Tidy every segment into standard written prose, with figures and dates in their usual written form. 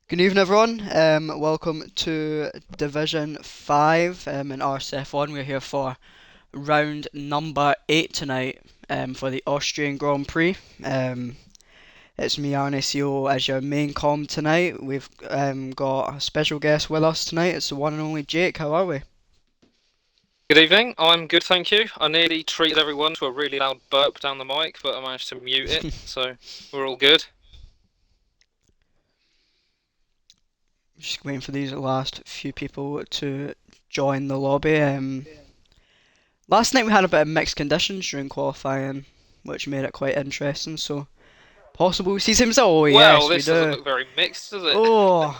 Good evening, everyone. Welcome to Division 5 in RSF1. We're here for round number 8 tonight for the Austrian Grand Prix. It's me, RSCO, as your main comm tonight. We've got a special guest with us tonight. It's the one and only Jake. How are we? Good evening, I'm good, thank you. I nearly treated everyone to a really loud burp down the mic, but I managed to mute it, so we're all good. Just waiting for these last few people to join the lobby. Last night we had a bit of mixed conditions during qualifying, which made it quite interesting. So possible seasons. Oh Well, yes, we this doesn't do. look very mixed, does it? Oh,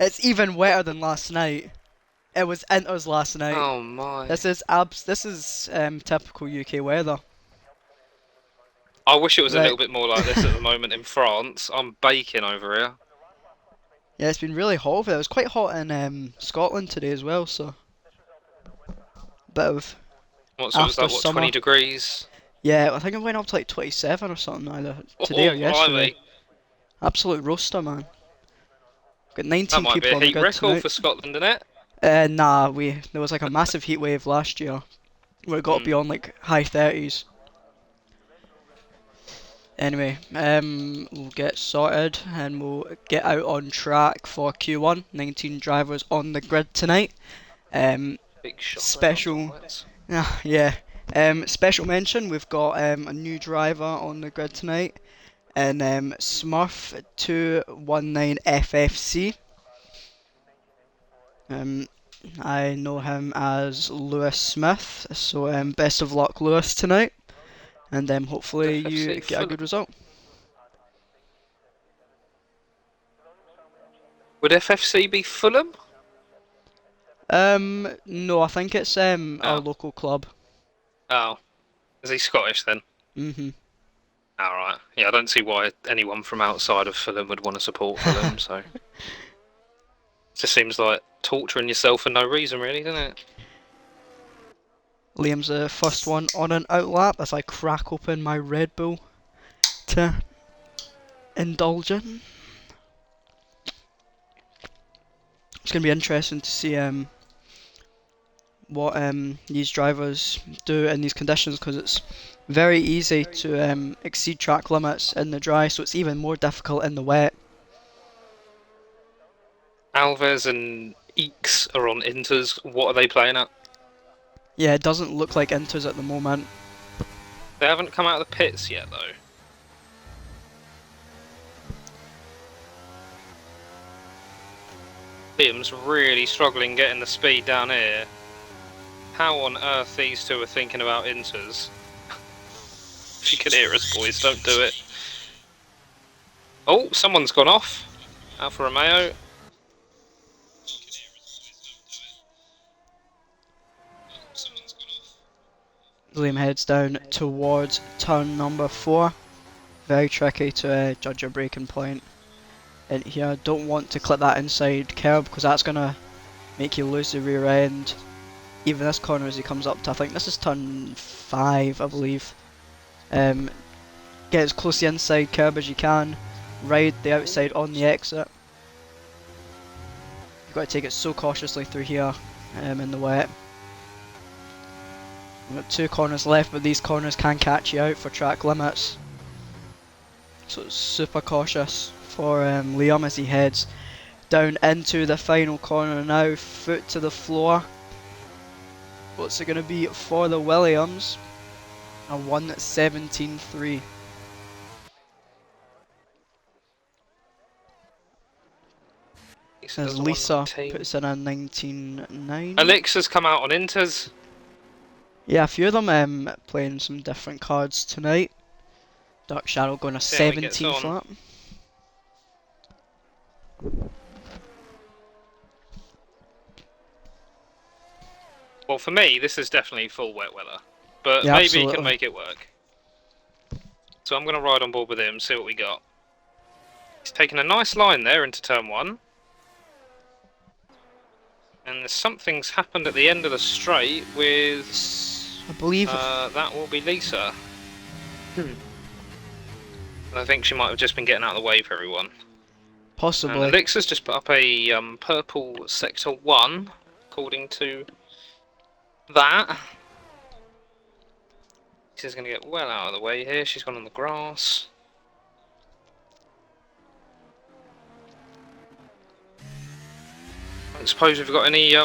it's even wetter than last night. It was Inter's last night. Oh my. This is typical UK weather. I wish it was a Right. little bit more like this at the moment in France. I'm baking over here. Yeah, it's been really hot. It was quite hot in Scotland today as well, so bit of So it was after like, what, summer. 20 degrees? Yeah, I think it went up to like 27 or something either today or Oh, yesterday. blimey. Absolute roaster, man. Got That 19 might be people a on the heat grid record tonight. for Scotland, isn't it? Nah, there was like a massive heat wave last year where it got Hmm. beyond like high 30s. Anyway, we'll get sorted and we'll get out on track for Q1. 19 drivers on the grid tonight. Um, Big shot there on special, tarmacs. yeah. Special mention, we've got a new driver on the grid tonight, and Smurf 219 FFC. Um, I know him as Lewis Smith, so best of luck, Lewis, tonight, and hopefully you FFC get a good Fulham. result. Would FFC be Fulham? No, I think it's our Oh. local club. Oh. Is he Scottish then? Mhm. Alright. Yeah, I don't see why anyone from outside of Fulham would want to support Fulham, so. It just seems like torturing yourself for no reason, really, doesn't it? Liam's the first one on an outlap as I crack open my Red Bull to indulge in. It's going to be interesting to see what these drivers do in these conditions because it's very easy to exceed track limits in the dry, so it's even more difficult in the wet. Alves and Eeks are on Inters. What are they playing at? Yeah, it doesn't look like Inters at the moment. They haven't come out of the pits yet, though. Liam's really struggling getting the speed down here. How on earth these two are thinking about Inters? If you can hear us, boys, don't do it. Oh, someone's gone off. Alfa Romeo. Liam heads down towards turn number 4. Very tricky to judge your braking point in here. Don't want to clip that inside curb because that's going to make you lose the rear end. Even this corner as he comes up to, I think this is turn 5, I believe. Get as close to the inside curb as you can. Ride the outside on the exit. You've got to take it so cautiously through here in the wet. We've got 2 corners left, but these corners can catch you out for track limits. So it's super cautious for Liam as he heads down into the final corner now. Foot to the floor. What's it going to be for the Williams? A 1:17.3. As Lisa puts in a 19.9. Elixir's come out on Inters. Yeah, a few of them playing some different cards tonight. Dark Shadow going a 17 flat. Well, for me, this is definitely full wet weather. But Yeah, maybe absolutely. he can make it work. So I'm going to ride on board with him, see what we got. He's taken a nice line there into turn 1. And something's happened at the end of the straight with... I believe... that will be Lisa. I think she might have just been getting out of the way for everyone. And Possibly. Elixir's just put up a purple sector 1, according to that. She's going to get well out of the way here. She's gone on the grass. I don't suppose we've got any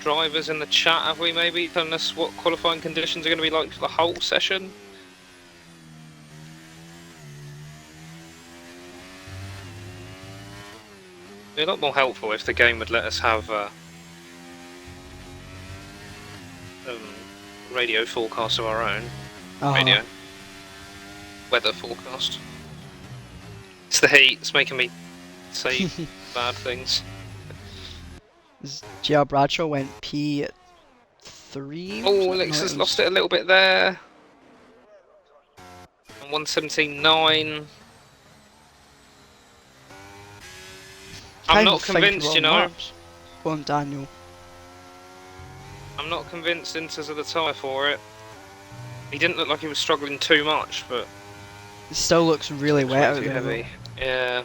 drivers in the chat, have we, maybe? Telling us what qualifying conditions are going to be like for the whole session? It'd be a lot more helpful if the game would let us have radio forecast of our own. Radio. Weather forecast. It's the heat, it's making me say bad things. GR Bradshaw went P3. Oh, Elixir's lost it a little bit there. And 117.9. I'm not convinced, you know. Go on, Daniel. I'm not convinced Inters are the tyre for it. He didn't look like he was struggling too much, but it still looks really wet out there. Heavy. Yeah.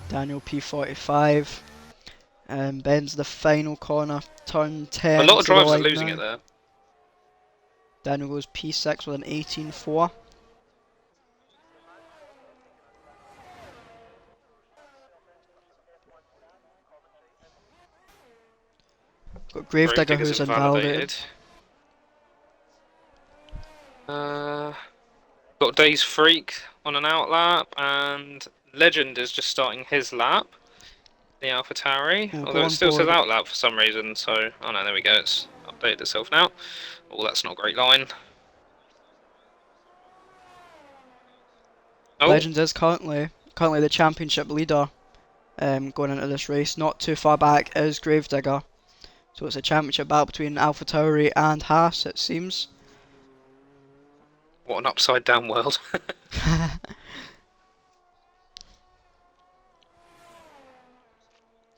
Daniel P45. Bends the final corner, turn 10. A lot of drivers are losing it there. Daniel goes P6 with an 18.4. Got Gravedigger who's invalidated. Got Days Freak on an out lap, and Legend is just starting his lap. The AlphaTauri, although it still says out lap for some reason. So, oh no, there we go. It's updated itself now. Oh, that's not a great line. Oh. Legend is currently the championship leader. Going into this race, not too far back is Gravedigger. So it's a championship battle between AlphaTauri and Haas, it seems. What an upside down world.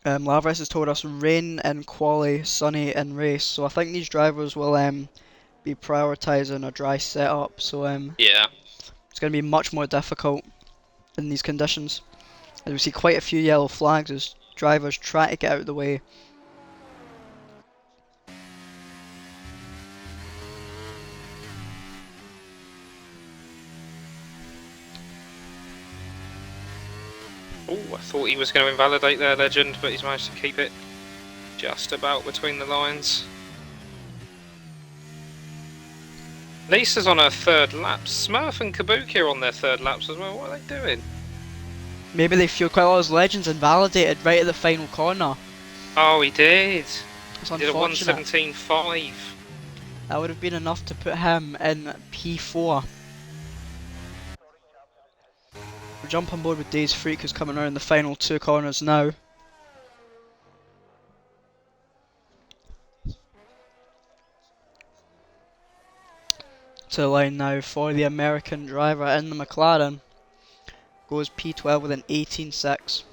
Lavres has told us rain in quali, sunny in race. So I think these drivers will be prioritising a dry setup. So yeah, it's going to be much more difficult in these conditions. As we see quite a few yellow flags as drivers try to get out of the way. Oh, I thought he was going to invalidate their Legend, but he's managed to keep it just about between the lines. Lisa's on her third lap. Smurf and Kabuki are on their third laps as well. What are they doing? Maybe they feel quite a lot of Legends invalidated right at the final corner. Oh, he did. It's he did a 117.5. That would have been enough to put him in P4. We'll jump on board with Days Freak, who's coming around the final two corners now. To the line now for the American driver in the McLaren. Goes P12 with an 18.6.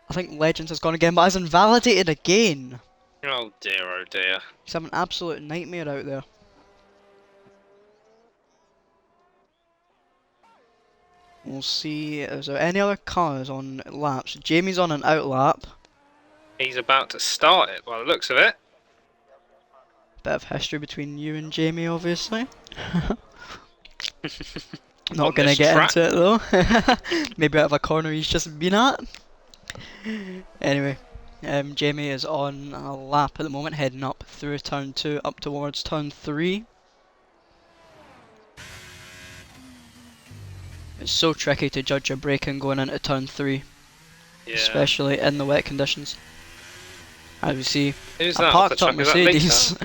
I think Legends has gone again, but has invalidated again. Oh dear, oh dear. He's having an absolute nightmare out there. We'll see, is there any other cars on laps? Jamie's on an out lap. He's about to start it by the looks of it. Bit of history between you and Jamie, obviously. Not gonna get into it though. Maybe out of a corner he's just been at. Anyway, Jamie is on a lap at the moment, heading up through turn 2 up towards turn 3. It's so tricky to judge your braking going into turn 3, especially in the wet conditions. As we see, who's a parked up Mercedes.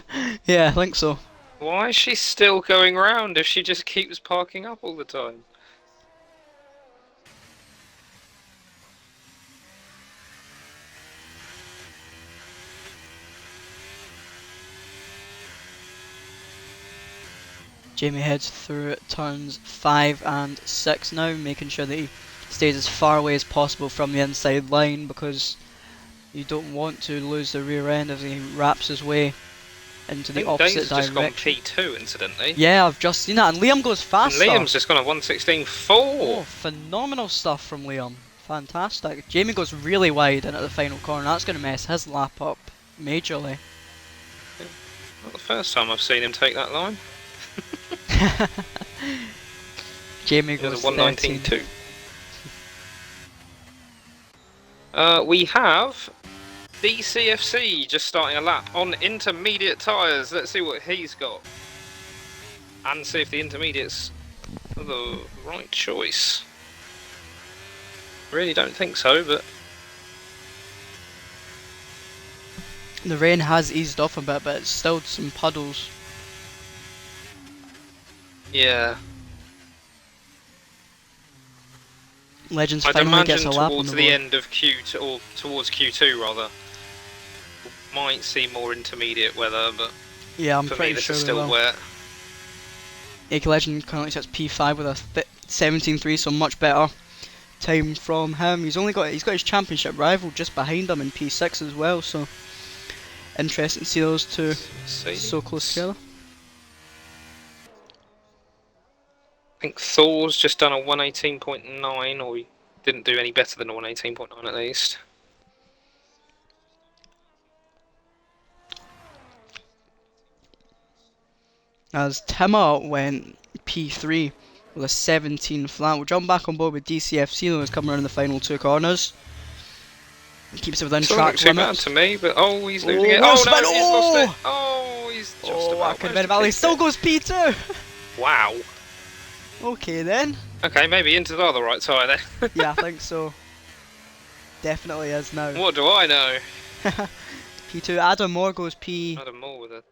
Yeah, I think so. Why is she still going round if she just keeps parking up all the time? Jamie heads through turns 5 and 6 now, making sure that he stays as far away as possible from the inside line, because you don't want to lose the rear end as he wraps his way into I the think opposite Dave's just gone direction. P2 incidentally. Yeah, I've just seen that, and Liam goes And faster. Liam's just gone a 1:16.4. Oh, phenomenal stuff from Liam. Fantastic. Jamie goes really wide into the final corner. That's going to mess his lap up majorly. Not the first time I've seen him take that line. Jamie He goes has a 13. 1:19.2. We have DCFC just starting a lap on intermediate tyres. Let's see what he's got. And see if the intermediates are the right choice. Really don't think so, but The rain has eased off a bit, but it's still some puddles. yeah. Legends I'd finally gets imagine a lap on towards the the board. end of Q2, or towards Q2 rather, might see more intermediate weather, but Yeah, I'm for pretty me this sure is we still will. wet. AK Legend currently sits P5 with a 17.3, so much better time from him. He's got his championship rival just behind him in P6 as well, so interesting to see those two so close together. I think Thor's just done a 1:18.9, or he didn't do any better than a 1:18.9 at least. As Timmer went P3 with a 17 flat. We'll jump back on board with DCFC though, who's coming around the final two corners. He keeps it within Doesn't look track too bad limits. to me, but oh, he's losing it. what a Oh spin! no, he's lost it. Oh, he's just Oh, about that could have managed been to He keep still it. goes P2! Wow. Okay then. Okay, maybe into the other right tyre then. Yeah, I think so. Definitely is now. What do I know? P2. Adam Moore goes P2. Adam Moore with a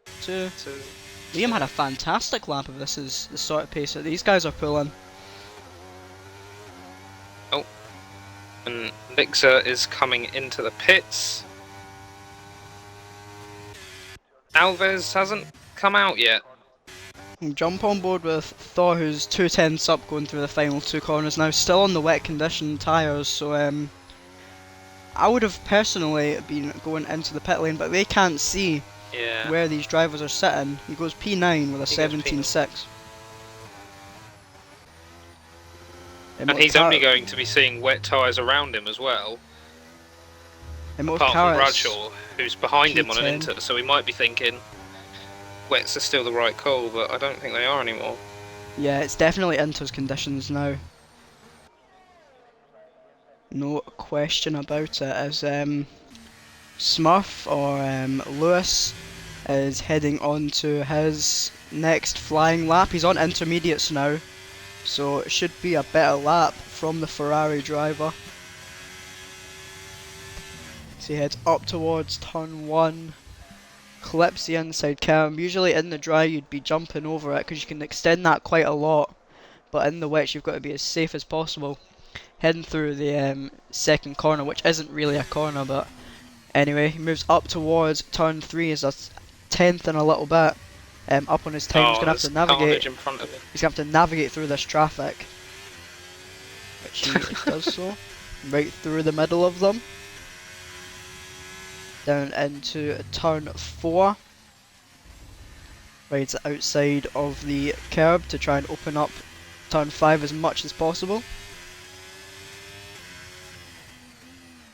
Liam had a fantastic lap if this is the sort of pace that these guys are pulling. Oh, and Mixer is coming into the pits. Alves hasn't come out yet. We'll jump on board with Thor, who's 2 tenths up going through the final two corners now, still on the wet condition tyres, so I would have personally been going into the pit lane, but they can't see where these drivers are sitting. He goes P9 with a 17.6. And he's only going to be seeing wet tyres around him as well. Apart from Bradshaw, who's behind him on an Inter, so he might be thinking wets are still the right call, but I don't think they are anymore. Yeah, it's definitely Inter's conditions now. No question about it, as Smurf or Lewis is heading on to his next flying lap. He's on intermediates now, so it should be a better lap from the Ferrari driver. So he heads up towards turn 1, clips the inside cam. Usually in the dry you'd be jumping over it because you can extend that quite a lot, but in the wet you've got to be as safe as possible. Heading through the second corner, which isn't really a corner, but anyway, he moves up towards turn 3 as a 10th and a little bit up on his time. He's going to have to navigate. In front of him. He's going to have to navigate through this traffic, which he does so, right through the middle of them. Down into turn 4. Rides outside of the curb to try and open up turn 5 as much as possible.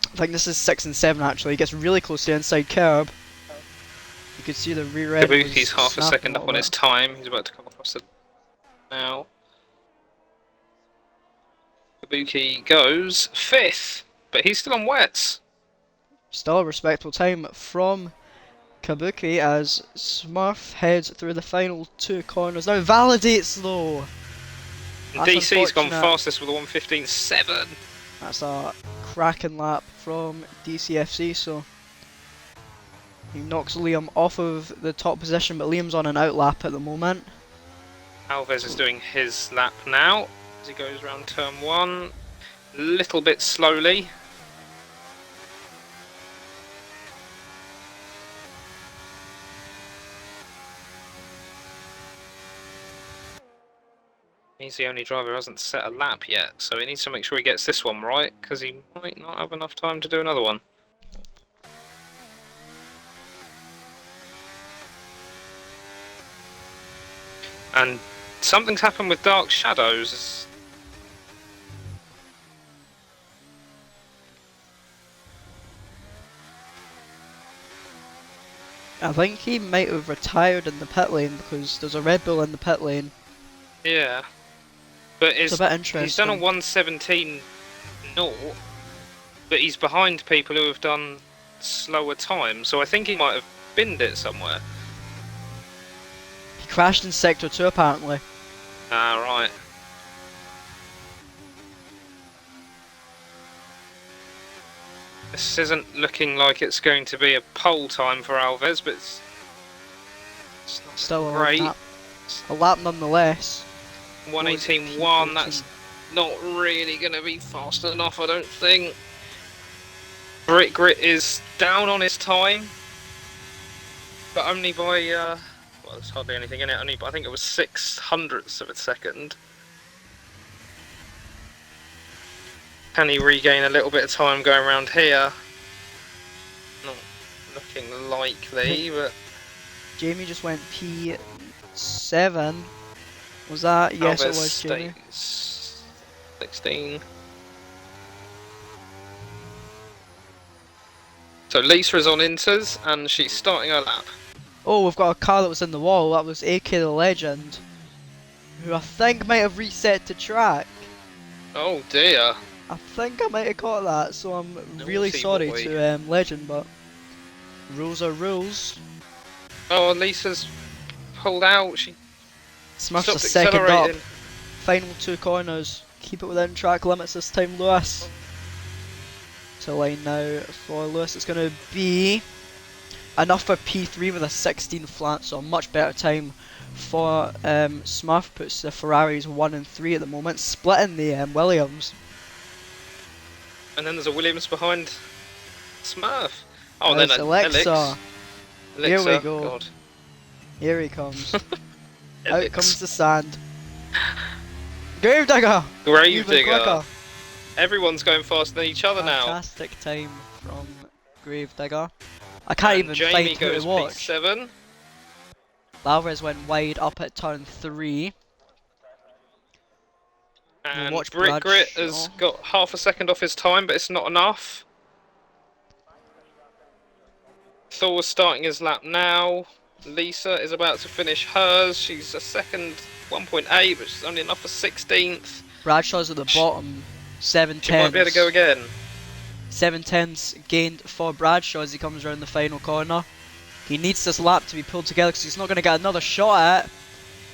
I think this is 6 and 7 actually. He gets really close to the inside curb. You can see the rear end. Kabuki's half a second up on his time. He's about to come across it now. Kabuki goes 5th, but he's still on wets. Still a respectable time from Kabuki as Smurf heads through the final two corners. Now validates though. DC's gone fastest with a 1:15.7. That's a cracking lap from DCFC, so he knocks Liam off of the top position, but Liam's on an out lap at the moment. Alves is doing his lap now as he goes around turn 1, a little bit slowly. He's the only driver who hasn't set a lap yet, so he needs to make sure he gets this one right, because he might not have enough time to do another one. And something's happened with Dark Shadows. I think he might have retired in the pit lane because there's a Red Bull in the pit lane. Yeah. But It's a bit he's done a interesting. 1:17 naught, but he's behind people who have done slower time, so I think he might have binned it somewhere. He crashed in Sector 2 apparently. Ah, right. This isn't looking like it's going to be a pole time for Alves, but it's not Still great. a lap nonetheless. 1:18.1, that's not really going to be fast enough, I don't think. Brick Grit is down on his time, but only by, well, there's hardly anything in it, only, I think it was 0.06 of a second. Can he regain a little bit of time going around here? Not looking likely, but... Jamie just went P7. Was that? Yes, it was Jamie. 16. So Lisa is on inters, and she's starting her lap. Oh, we've got a car that was in the wall. That was AK the Legend, who I think might have reset to track. Oh dear. I think I might have caught that, so I'm really Naughty sorry boy. to Legend, but rules are rules. Oh, Lisa's pulled out. She Smurfs stopped a second up. accelerating. Final two corners. Keep it within track limits this time, Lewis. To line now for Lewis. It's going to be enough for P3 with a 16 flat, so a much better time for Smurf. Puts the Ferraris 1 and 3 at the moment, splitting the Williams. And then there's a Williams behind Smurf. Oh, There's then Alexa. Here we Alexa, go. God. Here he comes. Out Alex. comes the sand. Gravedigger! Even Gravedigger. quicker. Everyone's going faster than each other now. Fantastic time from Gravedigger. I can't And even Jamie find who goes to watch. P7. Alvarez went wide up at turn 3. And watch Brick Grit Bradshaw. has got half a second off his time, but it's not enough. Thor's starting his lap now. Lisa is about to finish hers. She's a second 1.8, but she's only enough for 16th. Bradshaw's at the bottom. 7 She might be able to go again. 7 tenths gained for Bradshaw as he comes around the final corner. He needs this lap to be pulled together because he's not going to get another shot at it.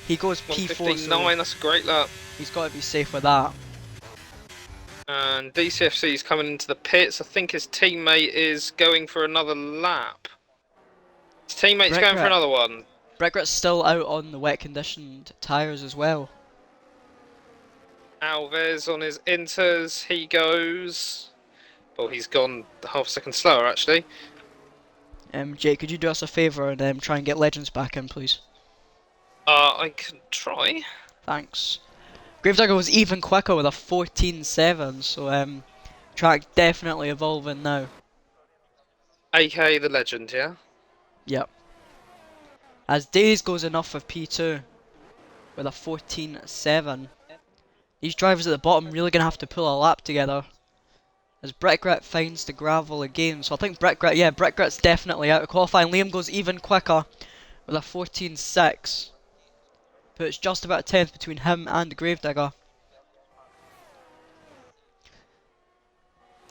He goes P4, so that's a great lap. he's got to be safe with that. And DCFC is coming into the pits. I think his teammate is going for another lap. His teammate's going for another one. Brickrat's still out on the wet conditioned tyres as well. Alves on his inters. He goes. Well, he's gone half a second slower actually. Jake, could you do us a favour and try and get Legends back in, please? I can try. Thanks. Gravedigger was even quicker with a 14.7, so track definitely evolving now. AK the Legend, yeah? Yep. As Days goes enough for P2 with a 14.7. These drivers at the bottom really going to have to pull a lap together. As Brickrat finds the gravel again, so I think Brickrat's definitely out of qualifying. Liam goes even quicker with a 14.6. But it's just about a 10th between him and Gravedigger.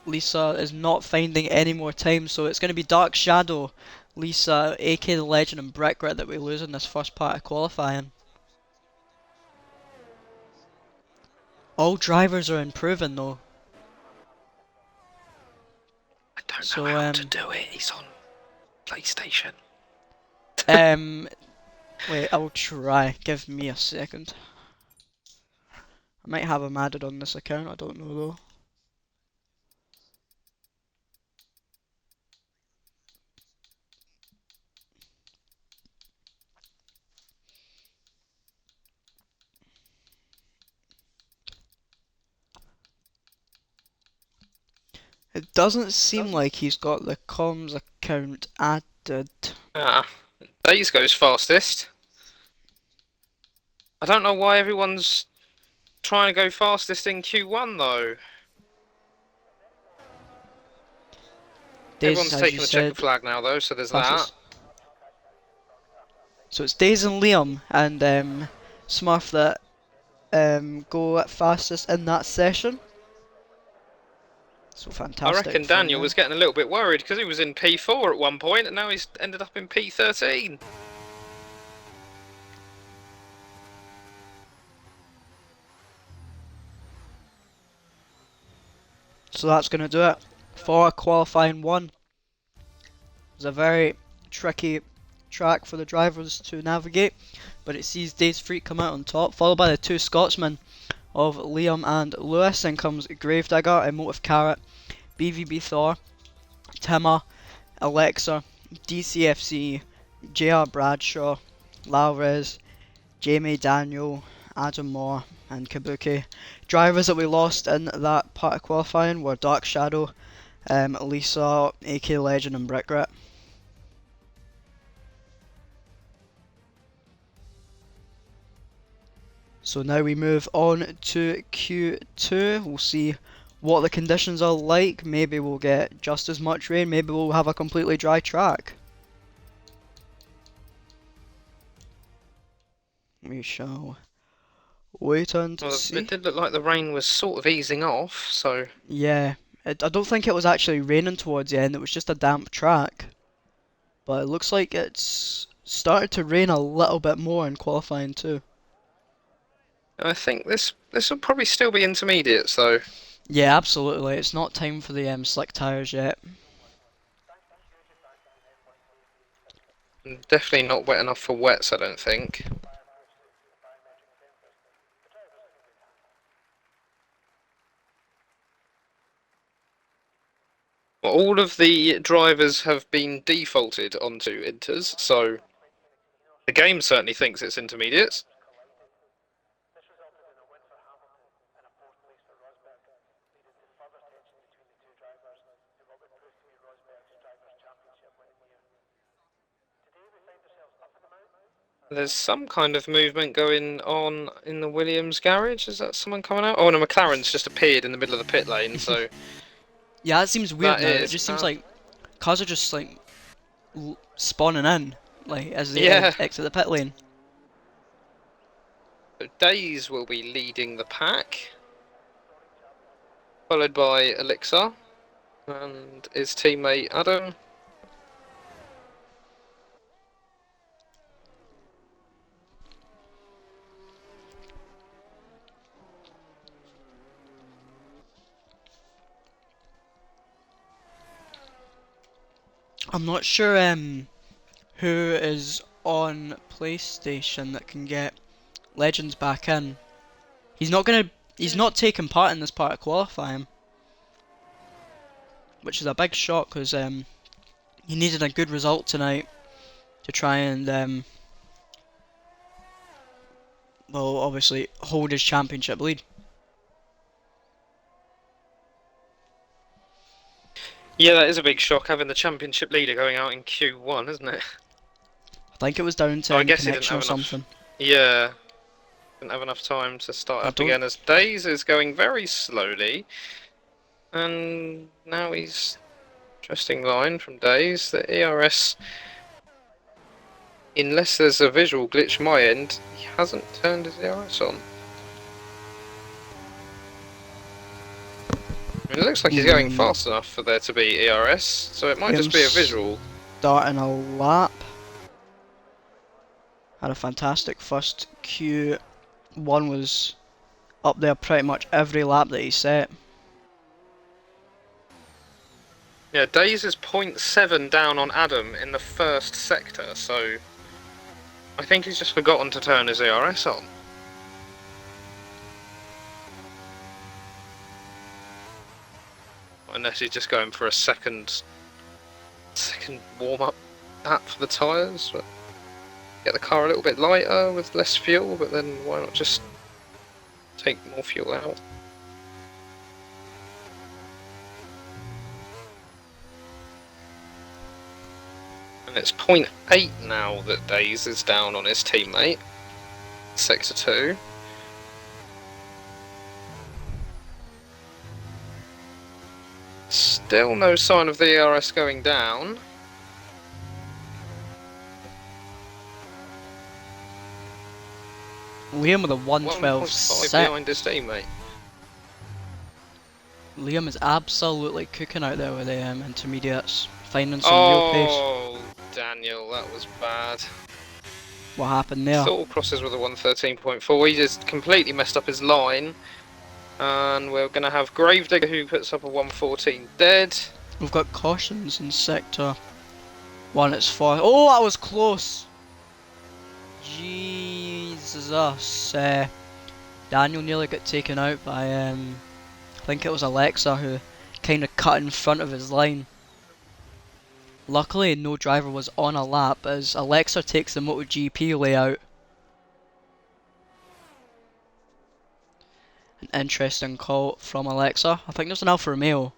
Lisa is not finding any more time, so it's going to be Dark Shadow, Lisa, AK the Legend and Brickrat that we lose in this first part of qualifying. All drivers are improving though. I don't know how to do it, he's on PlayStation. Wait, I'll try. Give me a second. I might have him added on this account, I don't know though. It doesn't seem like he's got the comms account added. Ah, Days goes fastest. I don't know why everyone's trying to go fastest in Q1 though. Days, Everyone's as you taking the checkered said, flag now though, so there's that. fastest. So it's Days and Liam and Smurf that go at fastest in that session. So I fantastic reckon from Daniel them. was getting a little bit worried because he was in P4 at one point and now he's ended up in P13. So that's going to do it for qualifying one. It was a very tricky track for the drivers to navigate, but it sees Days Freak come out on top, followed by the two Scotsmen of Liam and Lewis. Then comes Gravedigger, Emotive Carrot, BVB Thor, Timmer, Alexa, DCFC, JR Bradshaw, Laurez, Jamie Daniel, Adam Moore, and Kabuki. Drivers that we lost in that part of qualifying were Dark Shadow, Lisa, AK Legend, and Brickrit. So now we move on to Q2. We'll see what the conditions are like. Maybe we'll get just as much rain, maybe we'll have a completely dry track. We shall wait and Well, it see. did look like the rain was sort of easing off, so Yeah, I don't think it was actually raining towards the end, it was just a damp track. But it looks like it's started to rain a little bit more in qualifying too. I think this will probably still be intermediates though. Yeah, absolutely. It's not time for the slick tyres yet. Definitely not wet enough for wets, I don't think. Well, all of the drivers have been defaulted onto inters, so the game certainly thinks it's intermediates. There's some kind of movement going on in the Williams garage. Is that someone coming out? Oh, no, McLaren's just appeared in the middle of the pit lane, so Yeah, it seems weird that now. It is. just seems like cars are just like spawning in, like as they Yeah, exit the pit lane. Days will be leading the pack, followed by Elixir and his teammate Adam. I'm not sure who is on PlayStation that can get Legends back in. He's not gonna. He's not taking part in this part of qualifying, which is a big shock because he needed a good result tonight to try and well, obviously hold his championship lead. Yeah, that is a big shock having the championship leader going out in Q1, isn't it? I think it was down Oh, to I guess he didn't connection or have enough. something. Yeah, didn't have enough time to start I up don't. again as Days is going very slowly. And now he's interesting line from Days. The ERS, unless there's a visual glitch my end, he hasn't turned his ERS on. I mean, it looks like he's going fast enough for there to be ERS, so it might just be a Liam's visual. starting a lap. Had a fantastic first Q1, was up there pretty much every lap that he set. Yeah, Days is 0.7 down on Adam in the first sector, so I think he's just forgotten to turn his ERS on. Unless he's just going for a second warm-up lap for the tyres, but get the car a little bit lighter with less fuel, but then why not just take more fuel out? And it's 0.8 now that Days is down on his teammate. Sector 2. Still no sign of the ERS going down. Liam with a 1.5 behind his 112.6. teammate. Liam is absolutely cooking out there with the intermediates, finding some real pace. Oh, Daniel, that was bad. What happened there? Thought crosses with a 113.4. He just completely messed up his line. And we're going to have Gravedigger who puts up a 114 dead. We've got cautions in sector 1. It's 4. Oh, that was close! Jesus. Daniel nearly got taken out by, I think it was Alexa who kind of cut in front of his line. Luckily, no driver was on a lap as Alexa takes the MotoGP layout. An interesting call from Alexa. I think there's an Alfa Romeo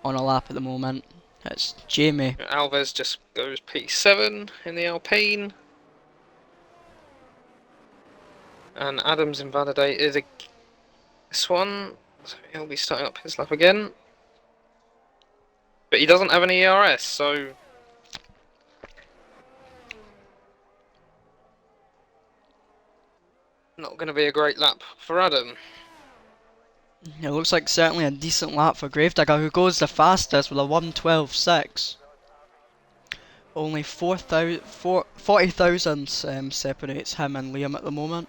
on a lap at the moment. It's Jamie. Alves just goes P7 in the Alpine. And Adams invalidated this one, so he'll be starting up his lap again. But he doesn't have any ERS, so not going to be a great lap for Adam. It looks like certainly a decent lap for Gravedigger, who goes the fastest with a 112.6. Only 40 thousandths separates him and Liam at the moment.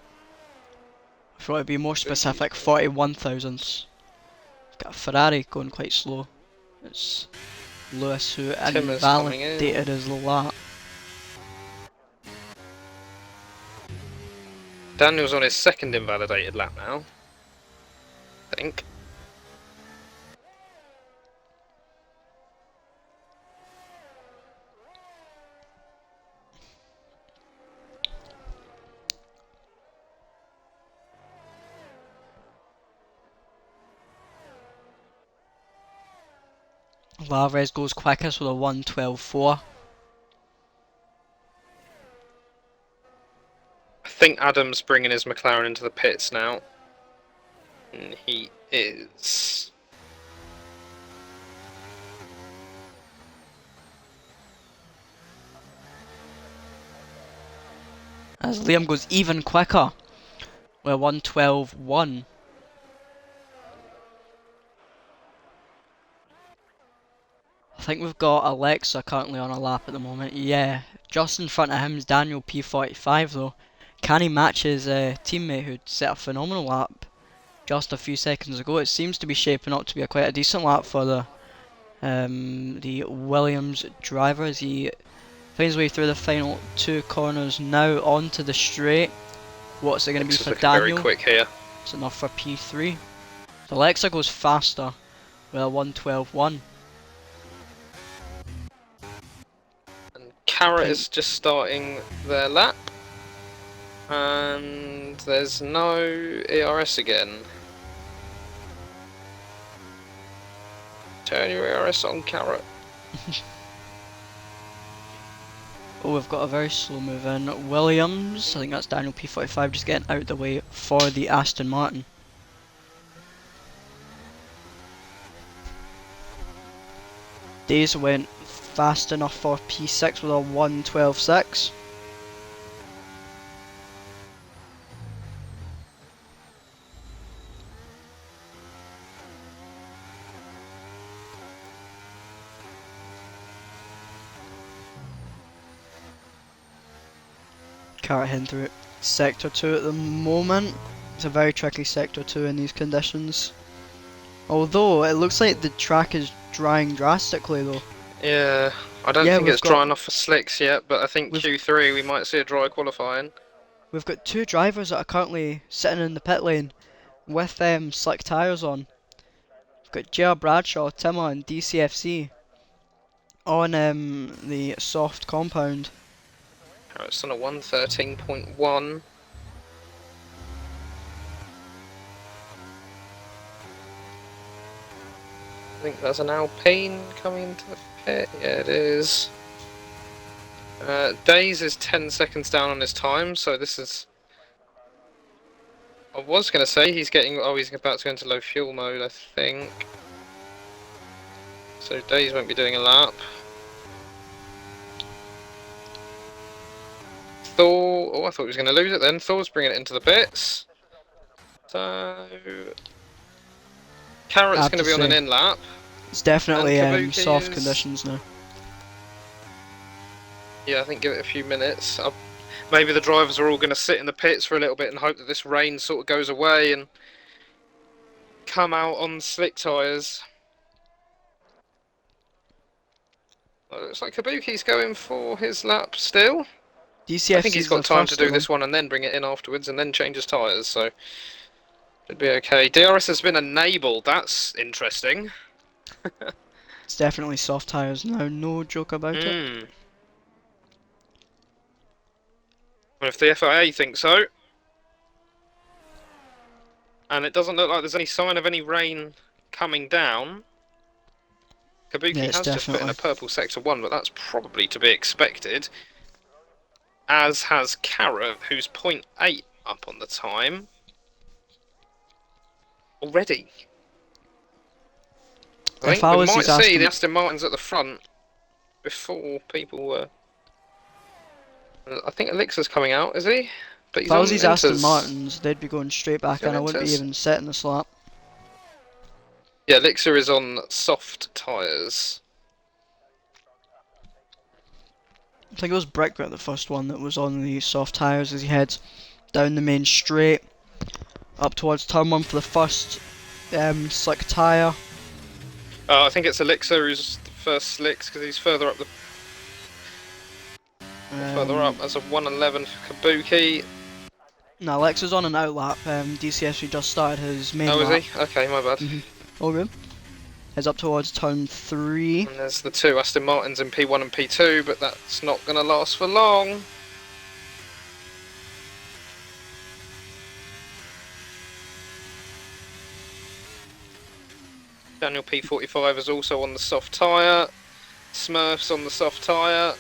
If you want to be more specific, 41 thousandths. Got a Ferrari going quite slow. It's Lewis who Timmer's coming in. invalidated his lap. Daniel's on his second invalidated lap now, I think. Lavarez goes quickest with a 112.4. I think Adam's bringing his McLaren into the pits now. And he is. As Liam goes even quicker with a 112.1. I think we've got Alexa currently on a lap at the moment. Yeah, just in front of him is Daniel P45 though. Can he match his teammate who'd set a phenomenal lap just a few seconds ago? It seems to be shaping up to be quite a decent lap for the Williams driver as he finds his way through the final two corners now onto the straight. What's it going to be for Daniel? Very quick here. It's enough for P3. So Alexa goes faster with a 112.1. And Carrot is just starting their lap. And there's no ERS again. Turn your ERS on, Carrot. Oh, we've got a very slow move in. Williams, I think that's Daniel P45 just getting out the way for the Aston Martin. Days went fast enough for P6 with a 112.6. Carrot heading through sector 2 at the moment. It's a very tricky sector 2 in these conditions. Although it looks like the track is drying drastically though. Yeah, I don't think it's dry enough for slicks yet, but I think Q3 we might see a dry qualifying. We've got two drivers that are currently sitting in the pit lane with slick tyres on. We've got JR Bradshaw, Timmer and DCFC on the soft compound. It's on a 113.1. I think there's an Alpine coming into the pit. Yeah, it is. Days is 10 seconds down on his time, so this is I was going to say he's getting. Oh, he's about to go into low fuel mode, I think. So Days won't be doing a lap. Thor. Oh, I thought he was going to lose it then. Thor's bringing it into the pits. So Carrot's going to be on an in lap. It's definitely soft is... conditions now. Yeah, I think give it a few minutes. Maybe the drivers are all going to sit in the pits for a little bit and hope that this rain sort of goes away and come out on slick tyres. Well, it looks like Kabuki's going for his lap still. DCFC I think he's got time to do this one and then bring it in afterwards and then change his tyres, so should be okay. DRS has been enabled, that's interesting. It's definitely soft tyres now, no joke about it. Well, if the FIA thinks so. And it doesn't look like there's any sign of any rain coming down. Kabuki has just put in a purple sector 1, but that's probably to be expected. As has Carrot, who's 0.8 up on the time. Already. I think we might see the Aston Martins at the front before people were... I think Elixir's coming out, is he? But he's if I was these Aston Martins, they'd be going straight back and I wouldn't be even setting the slap. Yeah, Elixir is on soft tyres. I think it was Brickbat, the first one that was on the soft tyres as he heads down the main straight up towards turn 1 for the first slick tyre. I think it's Elixir who's the first slicks because he's further up the... further up as a 1:11 for Kabuki. No, Elixir's on an outlap. DCSC just started his main lap. Oh, is he? Okay, my bad. All good. Heads up towards turn 3. And there's the two Aston Martins in P1 and P2, but that's not going to last for long. Daniel P45 is also on the soft tyre. Smurf's on the soft tyre.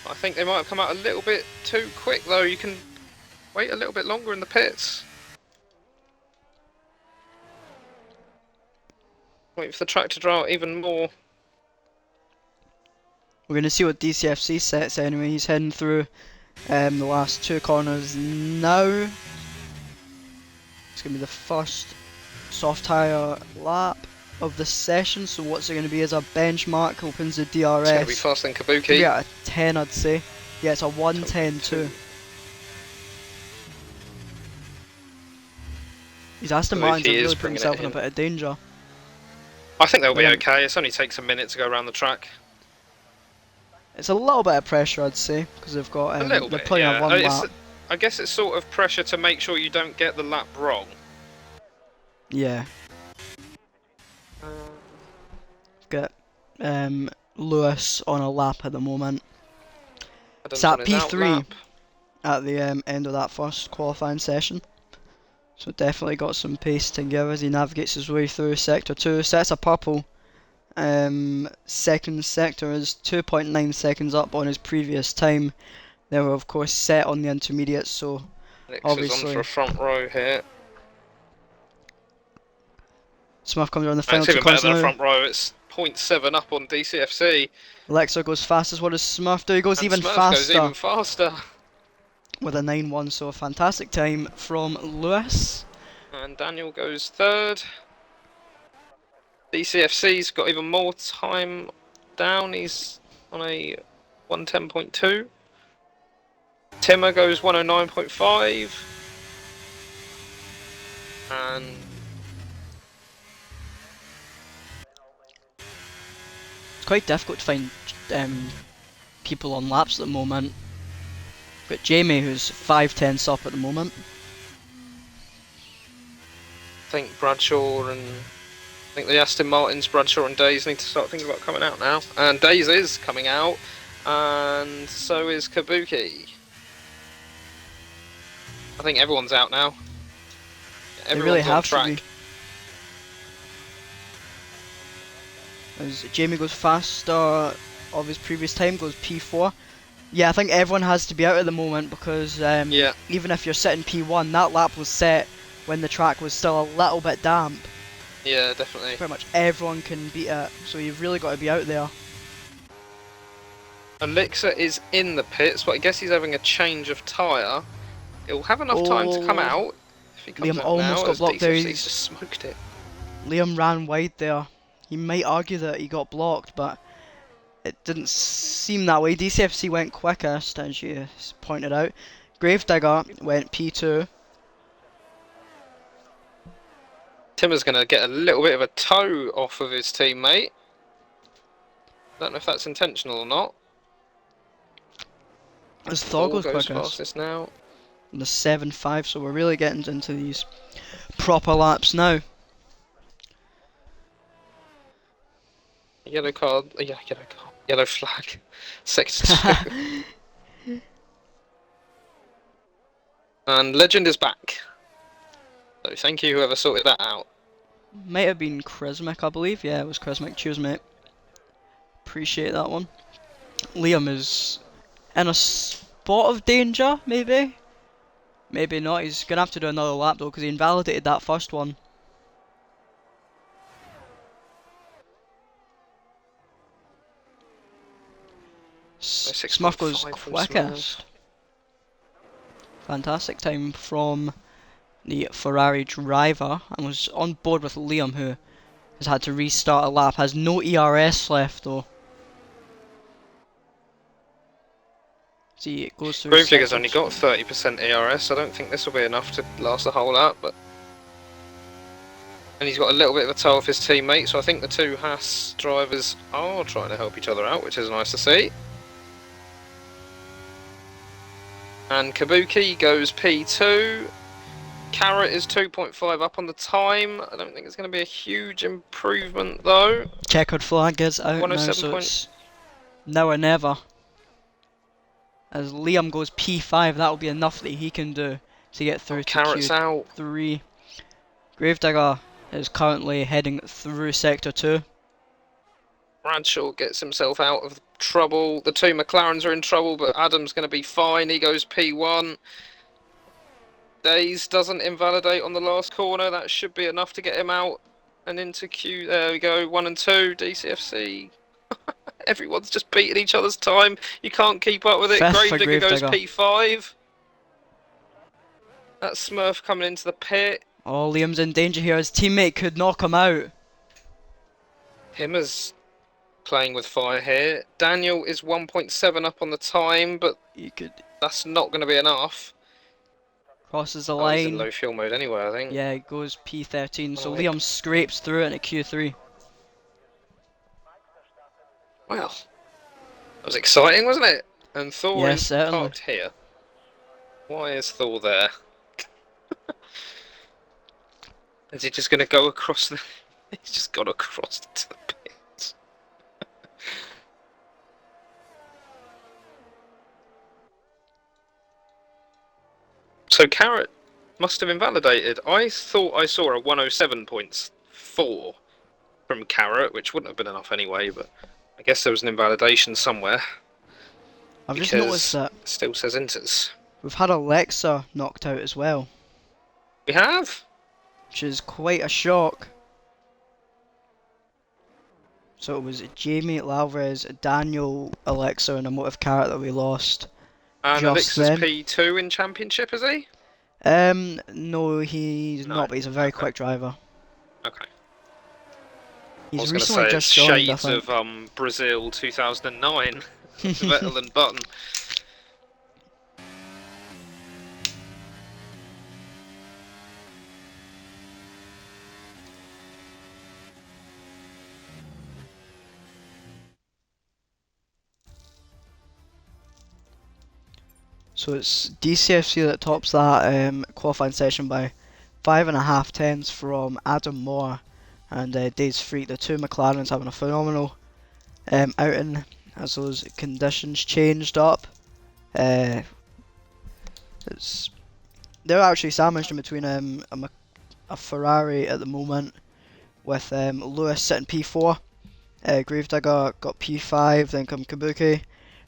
I think they might have come out a little bit too quick though. You can wait a little bit longer in the pits. Wait for the track to dry out even more. We're going to see what DCFC sets anyway. He's heading through the last 2 corners now. It's going to be the first soft tyre lap of the session. So what's it going to be as a benchmark? Opens the DRS. It's going to be faster than Kabuki. Yeah, a 10 I'd say. Yeah, it's a 1:10.2. He's Aston Martin's really put himself in a bit of danger. I think they'll be okay. It only takes a minute to go around the track. It's a little bit of pressure, I'd say, because they've got a little they're bit, playing a one lap. I guess it's sort of pressure to make sure you don't get the lap wrong. Yeah. Got Lewis on a lap at the moment. It's at P3 at the end of that first qualifying session. So definitely got some pace to give as he navigates his way through sector 2. Sets a purple. Second sector is 2.9 seconds up on his previous time. They were of course set on the intermediate, so obviously on for a front row here. Smurf comes around the final two corners. It's even better than now. a front row. It's 0.7 up on DCFC. Elixir goes fastest. What does Smurf do? He goes even Smurf faster. Goes even faster. With a 9:1, so a fantastic time from Lewis. And Daniel goes third. DCFC's got even more time down. He's on a 1:10.2. Timmer goes 1:09.5. And it's quite difficult to find people on laps at the moment. We've got Jamie, who's 5/10 up at the moment. I think Bradshaw and I think the Aston Martins, Bradshaw and Days need to start thinking about coming out now. And Days is coming out, and so is Kabuki. I think everyone's out now. They really have track. to be. As Jamie goes faster of his previous time, goes P4. Yeah, I think everyone has to be out at the moment because Yeah, even if you're sitting P1, that lap was set when the track was still a little bit damp. yeah, So definitely. pretty much everyone can beat it, so you've really got to be out there. Elixir is in the pits, but I guess he's having a change of tyre. He'll have enough time to come Oh, out if he comes Liam out almost now, got as blocked there. DCFC's just smoked it. Liam ran wide there. He might argue that he got blocked, but it didn't seem that way. DCFC went quickest, as you pointed out. Gravedigger went P2. Timmer's going to get a little bit of a toe off of his teammate. Don't know if that's intentional or not. As Thor Thor goes goes quickest. fastest now. In the 7.5, so we're really getting into these proper laps now. Yellow card, yeah, yellow card, yellow flag. Sector 2. And Legend is back. So thank you whoever sorted that out. Might have been Chrismic, I believe. Yeah, it was Chrismic. Cheers, mate. Appreciate that one. Liam is in a spot of danger, maybe? Maybe not. He's going to have to do another lap, though, because he invalidated that first one. Smurf goes 6.5 from Smurf. quickest. Fantastic time from the Ferrari driver, and was on board with Liam, who has had to restart a lap. Has no ERS left, though. See, it goes through Gravedigger's sector only got 30% ERS. I don't think this will be enough to last the whole lap, but. And he's got a little bit of a toe off his teammate, so I think the two Haas drivers are trying to help each other out, which is nice to see. And Kabuki goes P2. Carrot is 2.5 up on the time. I don't think it's going to be a huge improvement though. Checkered flag is out now, 107 so point. it's now or never. As Liam goes P5, that'll be enough that he can do to get through to Carrot's out. Q3. Gravedigger is currently heading through Sector 2. Bradshaw gets himself out of trouble. The two McLarens are in trouble, but Adam's going to be fine. He goes P1. Days doesn't invalidate on the last corner. That should be enough to get him out and into Q. There we go. 1 and 2. DCFC. Everyone's just beating each other's time. You can't keep up with it. Fifth for Gravedigger goes Gravedigger. P5. That's Smurf coming into the pit. Oh, Liam's in danger here. His teammate could knock him out. Himmer's playing with fire here. Daniel is 1.7 up on the time, but He could that's not going to be enough. crosses the Oh, he's in line. low fuel mode anyway, I think. Yeah, it goes P13. So Oh, Liam scrapes through it into Q3. Well, that was exciting, wasn't it? And Thor Yes, is certainly. parked here. Why is Thor there? Is he just going to go across the... He's just got across to the pits. So Carrot must have invalidated. I thought I saw a 107.4 from Carrot, which wouldn't have been enough anyway, but I guess there was an invalidation somewhere. I've just noticed Because that it still says Inters. we've had Alexa knocked out as well, We have? which is quite a shock. So it was Jamie, Alvarez, Daniel, Alexa, and a motive carrot that we lost. And Just Alexa's then. P2 in Championship, is he? No, he's No. not, but he's a very Okay. quick driver. Okay. I He's was going to recently say just it's joined, I shades think. of Brazil 2009. Vettel and Button. So it's DCFC that tops that qualifying session by 5.5 tenths from Adam Moore and Dave's Freak. The two McLarens having a phenomenal outing as those conditions changed up. It's they're actually sandwiched in between a Ferrari at the moment with Lewis sitting P4. Gravedigger got P5, then come Kabuki.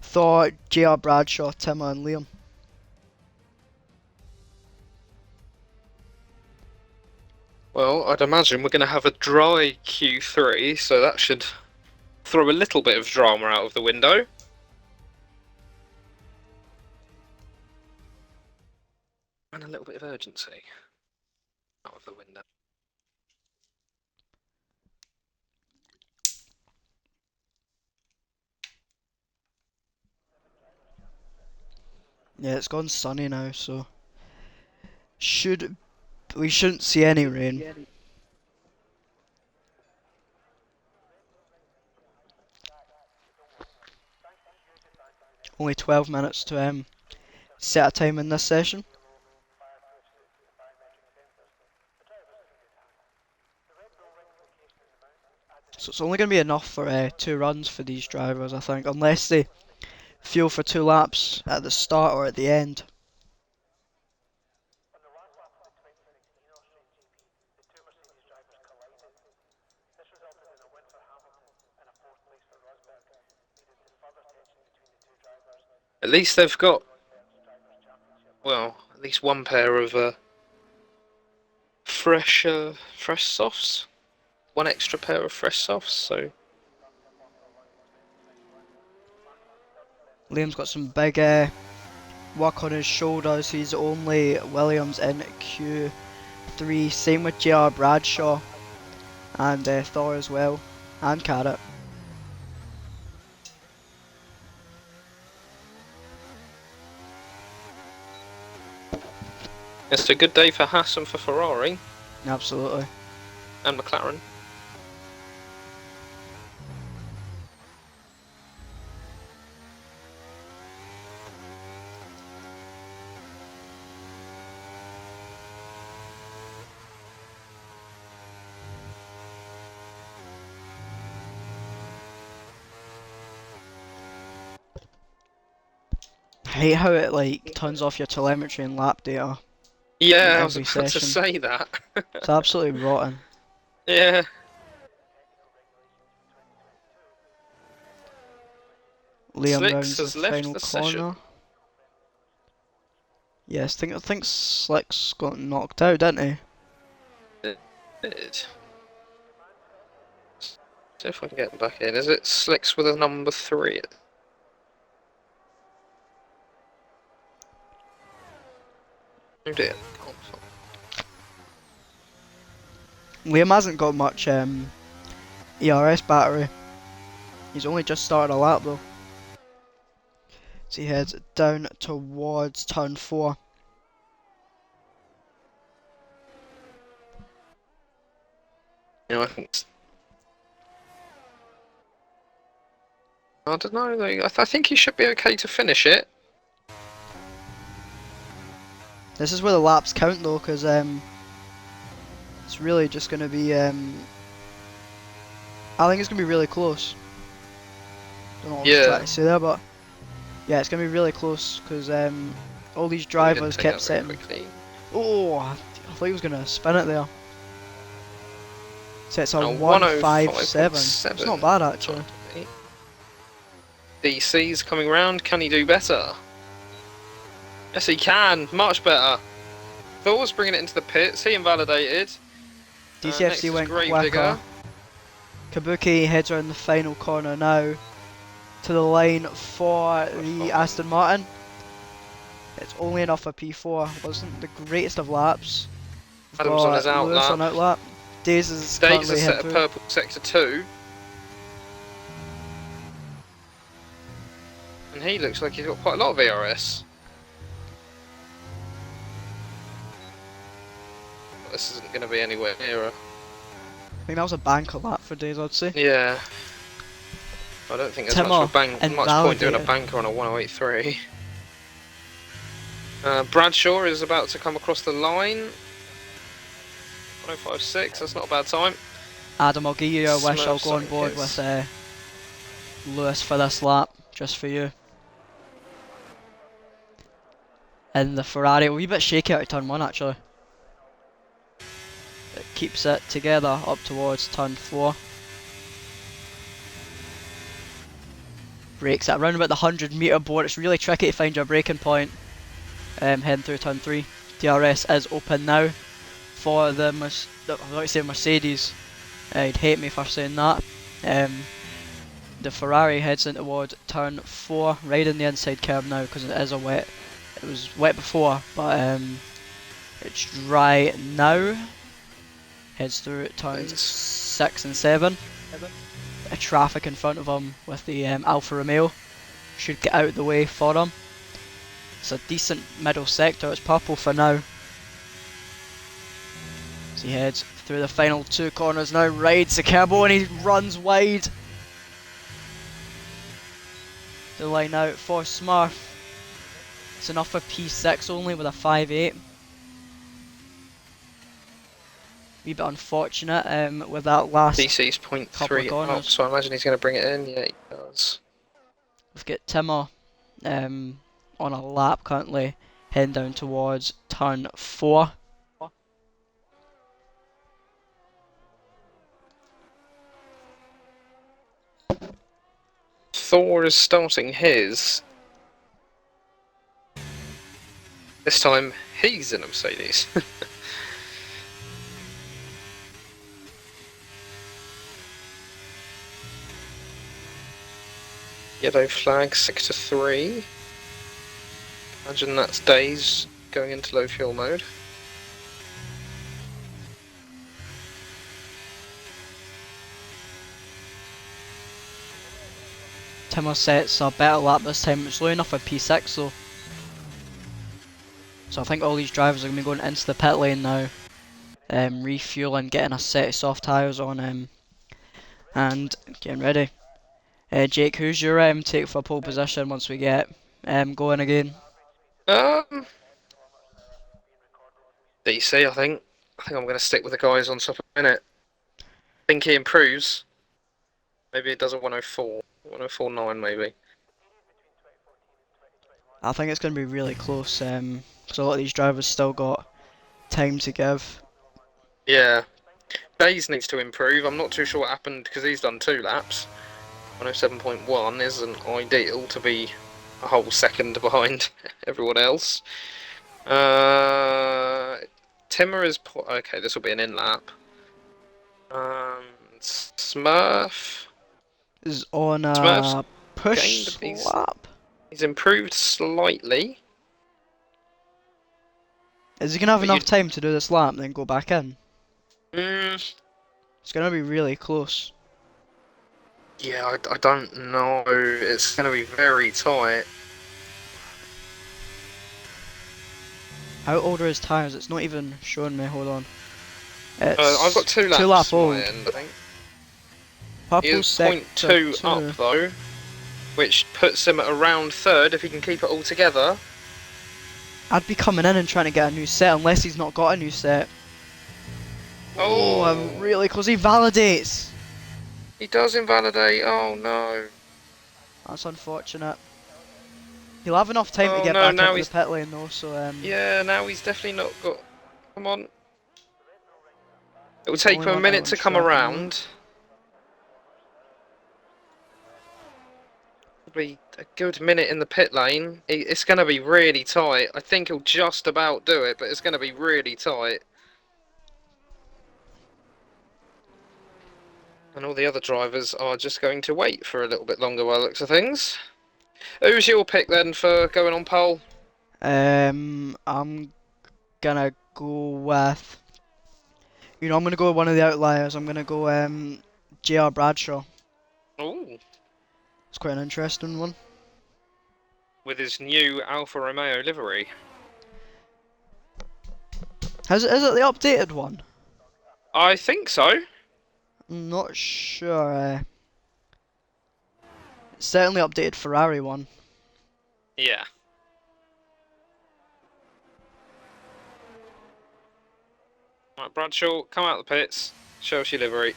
Thor, JR Bradshaw, Timmer and Liam. Well, I'd imagine we're going to have a dry Q3, so that should throw a little bit of drama out of the window. And a little bit of urgency out of the window. Yeah, it's gone sunny now, so we shouldn't see any rain. Only 12 minutes to set a time in this session. So it's only going to be enough for 2 runs for these drivers, I think, unless they fuel for 2 laps at the start or at the end. At least they've got, well, at least one pair of fresh softs. One extra pair of fresh softs, so Liam's got some big work on his shoulders. He's only Williams in Q3. Same with JR Bradshaw and Thor as well, and Carrot. it's a good day for Haas and for Ferrari. Absolutely. And McLaren. I hate how it like turns off your telemetry and lap data in Yeah, I was every about to session. say that. It's absolutely rotten. Yeah. Liam Slicks rounds the has left final the corner. session. Yes, I think Slick's got knocked out, didn't he? Did. See if I can get him back in. Is it Slicks with a number 3? Oh dear. Liam hasn't got much ERS battery. He's only just started a lap though. So he heads down towards turn 4. You know, I don't know though. I think he should be okay to finish it. This is where the laps count though, because it's really just going to be. I think it's going to be really close. Don't know what I was trying to say there, but yeah, it's going to be really close because all these drivers kept setting. Quickly. Oh, I thought he was going to spin it there. Sets a 1:05.7. It's not bad actually. DC's coming round. Can he do better? Yes, he can. Much better. Thor's bringing it into the pits. He invalidated. DCFC went quicker. Kabuki heads around the final corner now to the line for the Aston Martin. It's only enough for P4. Wasn't the greatest of laps. Adams on his out lap. On out lap. Days is Days currently has set a purple sector 2. And he looks like he's got quite a lot of VRS. But this isn't going to be anywhere near a... I think that was a banker lap for Days, I'd say. Yeah. I don't think there's Timmer much point doing a banker on a 108.3. Bradshaw is about to come across the line. 105.6, that's not a bad time. Adam, I'll give you a wish. I'll go on board with Lewis for this lap, just for you. And the Ferrari, a wee bit shaky out of turn 1 actually. It keeps it together up towards turn 4. brakes at around about the 100 metre board. It's really tricky to find your braking point heading through turn 3. DRS is open now for the Mercedes. He'd hate me for saying that. The Ferrari heads in toward turn 4, right in the inside curb now because it is a wet. It was wet before, but it's dry now. Heads through turns 6 and 7. A traffic in front of him with the Alfa Romeo. Should get out of the way for him. It's a decent middle sector. It's purple for now. As he heads through the final 2 corners now, rides the Kerbo and he runs wide. The line out for Smurf. It's enough for P6 only with a 5.8. Wee bit unfortunate with that last DC's couple of 0.3 corners. up, so I imagine he's going to bring it in. Yeah, he does. We've got Timmer on a lap currently, heading down towards turn 4. Thor is starting his. This time he's in a Mercedes. Yellow flag, 6 to 3. Imagine that's Days going into low fuel mode. Timmer sets a better lap this time. It's low enough for P6 though. So I think all these drivers are going to be going into the pit lane now. Refueling, getting a set of soft tyres on and getting ready. Jake, who's your take for pole position once we get going again? DC, I think. I think I'm going to stick with the guys on top of a minute. I think he improves. Maybe it does a 104, 104.9 maybe. I think it's going to be really close because a lot of these drivers still got time to give. Yeah. Days needs to improve. I'm not too sure what happened because he's done 2 laps. 107.1 isn't ideal to be a whole second behind everyone else. Timmer is... Okay, this will be an in-lap. Smurf... Is on a Smurf's push lap. He's improved slightly. Is he going to have enough time to do this lap and then go back in? It's going to be really close. Yeah, I don't know. It's going to be very tight. How old are his tyres? It's not even showing me. Hold on. I've got 2 laps. 2 lap old. End, I think. Purple He is 0.2 up though, which puts him at around 3rd if he can keep it all together. I'd be coming in and trying to get a new set unless he's not got a new set. Oh, I'm really close. He validates. He does invalidate. Oh no. That's unfortunate. He'll have enough time to get back into the pit lane though, so yeah, now he's definitely not got... Come on. It will take him a minute to come around. Probably a good minute in the pit lane. It's going to be really tight. I think he'll just about do it, but it's going to be really tight. And all the other drivers are just going to wait for a little bit longer by the looks of things. Who's your pick then for going on pole? I'm gonna go with... I'm gonna go with one of the outliers. I'm gonna go JR Bradshaw. Ooh. It's quite an interesting one. With his new Alfa Romeo livery. Is it the updated one? I think so. I'm not sure. It's certainly updated Ferrari one. Yeah. Right, Bradshaw, come out of the pits. Show us your livery.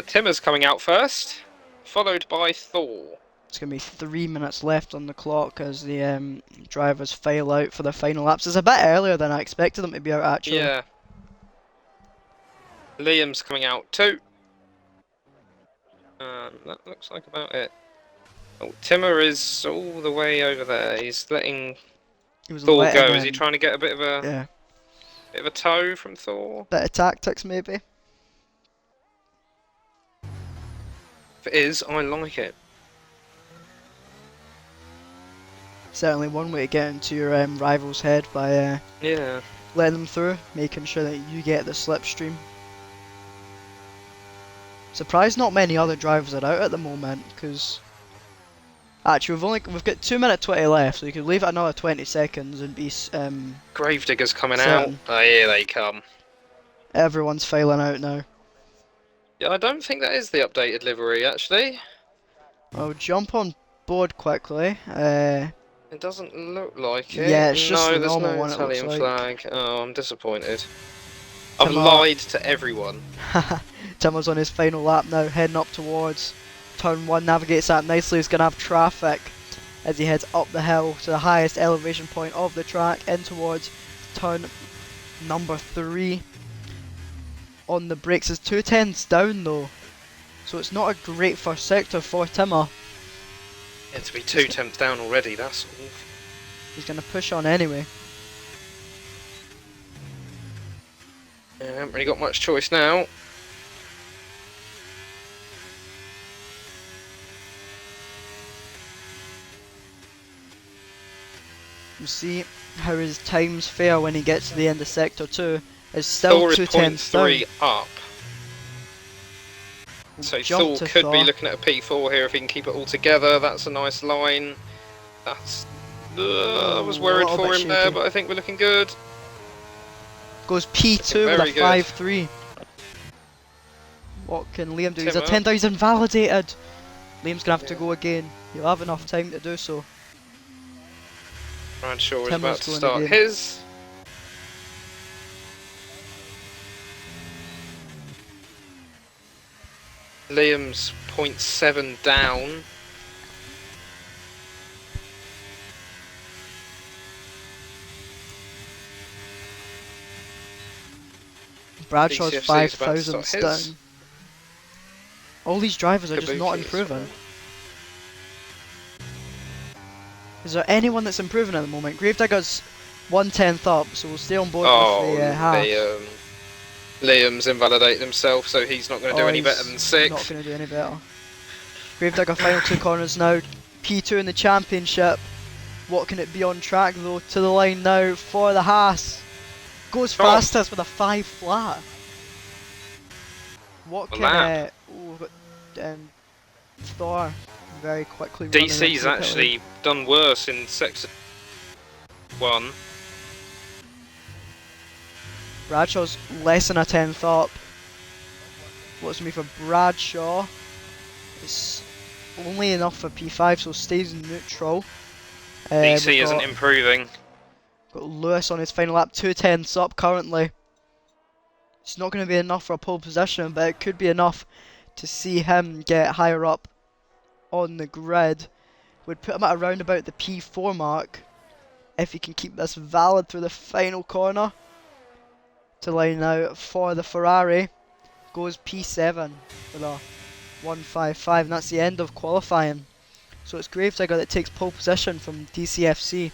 Timmer's coming out first, followed by Thor. It's going to be 3 minutes left on the clock as the drivers file out for their final laps. It's a bit earlier than I expected them to be out, actually. Yeah. Liam's coming out too. That looks like about it. Oh, Timmer is all the way over there. He's letting He was Thor letting go. Is he trying to get a yeah, bit of a tow from Thor? bit of tactics maybe. If it is, I like it. Certainly one way to get into your rival's head by Yeah. letting them through, making sure that you get the slipstream. Surprised not many other drivers are out at the moment, because actually we've got 2 minute 20 left, so you could leave it another 20 seconds and be Gravedigger's coming out. certain. Oh, here they come. Everyone's filing out now. Yeah, I don't think that is the updated livery, actually. I'll jump on board quickly. It doesn't look like Yeah, it. it's just the No, there's normal no one it looks Italian like. flag. Oh, I'm disappointed. I've Timmer, lied to everyone. Timmer's on his final lap now, heading up towards turn 1, navigates that nicely. He's going to have traffic as he heads up the hill to the highest elevation point of the track, in towards turn number 3. On the brakes, is 2 tenths down though, so it's not a great first sector for Timmer. Yeah, to be 2 tenths down already, that's awful. He's going to push on anyway. Yeah, I haven't really got much choice now. You see how his times fare when he gets to the end of sector 2. Is still Thor is 2 tenths down. 0.3 up. So Jump Thor to could be Thor. looking at a P4 here if he can keep it all together. That's a nice line. That's. I was worried for him there, but I think we're looking good. Goes P2 with a Very good. 5-3. What can Liam do? He's a Timmer. 10,000 validated. Liam's gonna have to go again. He'll have enough time to do so. Bradshaw is Timmer's about to going start again. his. Liam's 0.7 down. Bradshaw's DCFC is about to 5,000 start his. down. All these drivers are just Kabuki not as improving. well. Is there anyone that's improving at the moment? Gravedigger's 1/10 up, so we'll stay on board Oh, with the half. Liam's invalidated himself, so he's not going to do any better than Not 6th. going to do any better. Gravedigger final 2 corners now. P2 in the championship. What can it be on track though? To the line now for the Haas. Goes fastest with a 5 flat. What can Thor very quickly running DC's into actually done worse in sector 1. Bradshaw's less than a 10th up. What's me for Bradshaw? It's only enough for P5, so stays neutral. DC isn't improving. Got Lewis on his final lap, 2 tenths up currently. It's not going to be enough for a pole position, but it could be enough to see him get higher up on the grid. Would put him at around about the P4 mark if he can keep this valid through the final corner. To line out for the Ferrari. Goes P7 with a 155, and that's the end of qualifying. So it's Gravedigger that takes pole position from DCFC,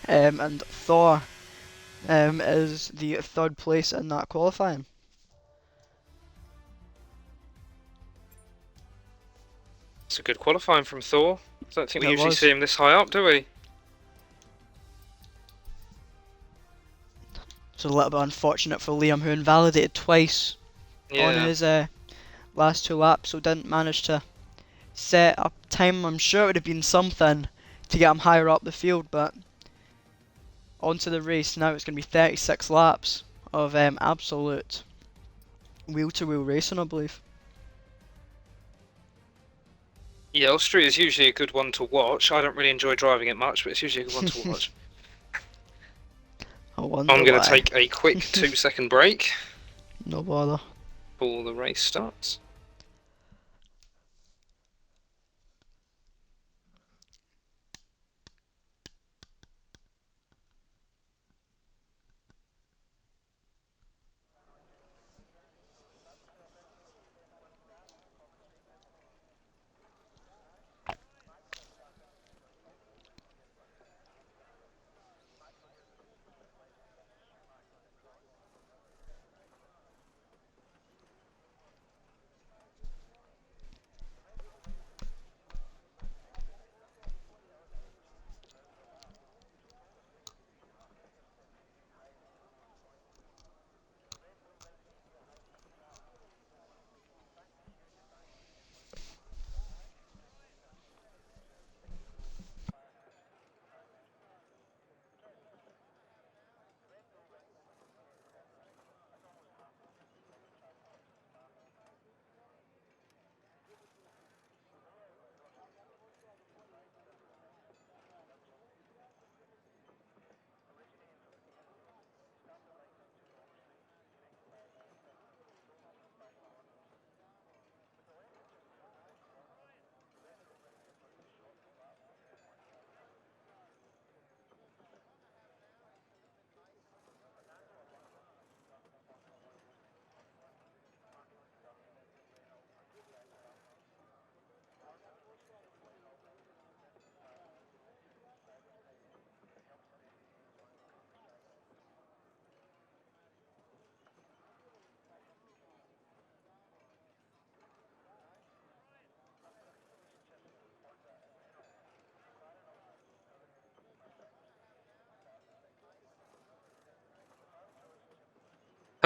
and Thor is the 3rd place in that qualifying. It's a good qualifying from Thor. I don't think we It usually was. see him this high up, do we? It's a little bit unfortunate for Liam, who invalidated twice on his last 2 laps, so didn't manage to set a time. I'm sure it would have been something to get him higher up the field, but onto the race now. It's going to be 36 laps of absolute wheel-to-wheel racing, I believe. Yeah, Austria is usually a good one to watch. I don't really enjoy driving it much, but it's usually a good one to watch. I wonder I'm going to why. take a quick 2-second break No bother. before the race starts.